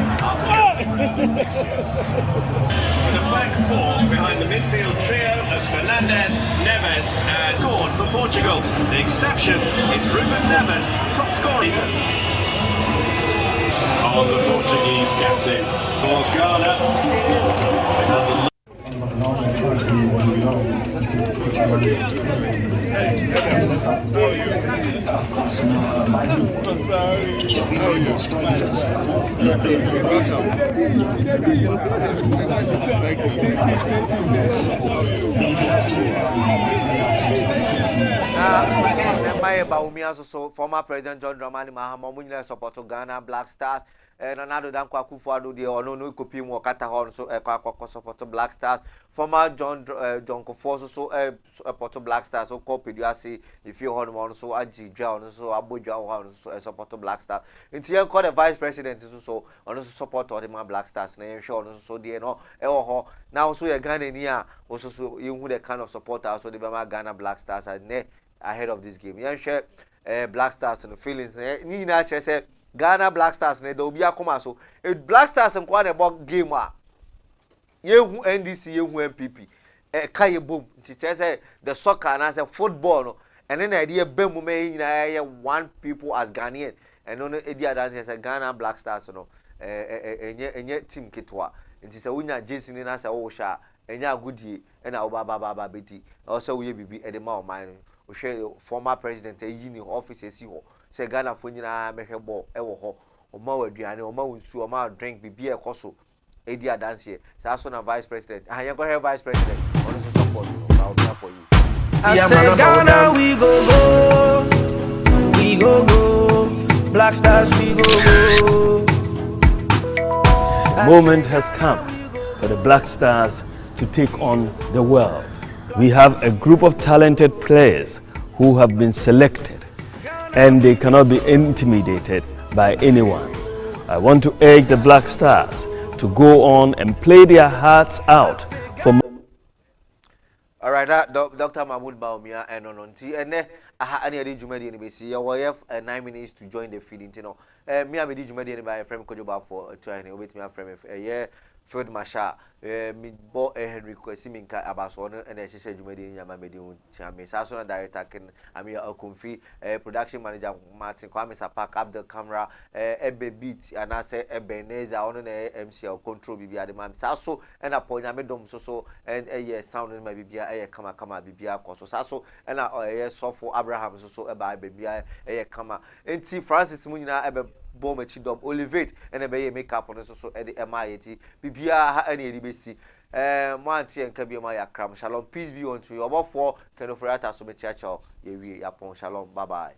With a back four behind the midfield trio of Fernandes, Neves and Gord for Portugal. The exception is Ruben Neves, top scorer on the Portuguese captain. For Ghana, another so former President John Dramani Mahama support Ghana Black Stars Nanado Danko Akufo-Addo de ono no copy mo kata hon so support Black Stars. Former John Kofoso so support Black Stars so copy you see if you hon so aji dwa ono so abodwa hon so support Black Stars. Nti yen call the vice president so ono so support the man Black Stars na yen show ono so de no e wo ho now so ye Ghana ni a so you who the kind of supporter so the Ghana Black Stars ahead of this game. Yen share Black Stars and feelings ni na che say Ghana Black Stars ne da obi akoma so Black Stars nkwa na bog game a yehu NDC yehu MPP kai boom nti say the soccer na say football no and then idea bem me nyina one people as Ghanaian and no idea dance say Ghana Black Stars no enye team kitwa nti say unya jersey ni na say wo sha enya agudie na wo baba beti also we bibi e de ma o man o hwe former president eyi ni office esi ho say Ghana fo nyina mehwe ball e wo ho o ma waduane o ma nsu o ma drink bibi e koso e dia dance here say so na vice president yen go vice president on so support no ba for you I say Ghana we go Black Stars we go. The moment has come for the Black Stars to take on the world. We have a group of talented players who have been selected and they cannot be intimidated by anyone. I want to urge the Black Stars to go on and play their hearts out for. All right, Dr. Mahmoud Baumia and Ononti and any Jumedi and BC. You have 9 minutes to join the feeding. Me I made Jumedi and by friend Kojoba for trying with me a friend Field Marshal. Me bought a Henry Kwesiminka Abason and she said Jumedi and Yamamedi Chame. Sasson director can Amir Okunfi, production manager Martin Kwame Sapak up the camera, Ebe Beat and I say Ebeneza on an MCL control Bibia the man Sasso and a point I made them so and a sound in my Bibia kama Bibia Koso Sasso and a soft for Abraham so by Bibia kama. And see Francis Munina Ebe Bome Chidom Olivate and a makeup on so at the MIT Bibia any DBC. Manti and Kabia Kram. Shalom, peace be unto you. About 4 Kenofrata Sume Church. Ye upon Shalom. Bye bye.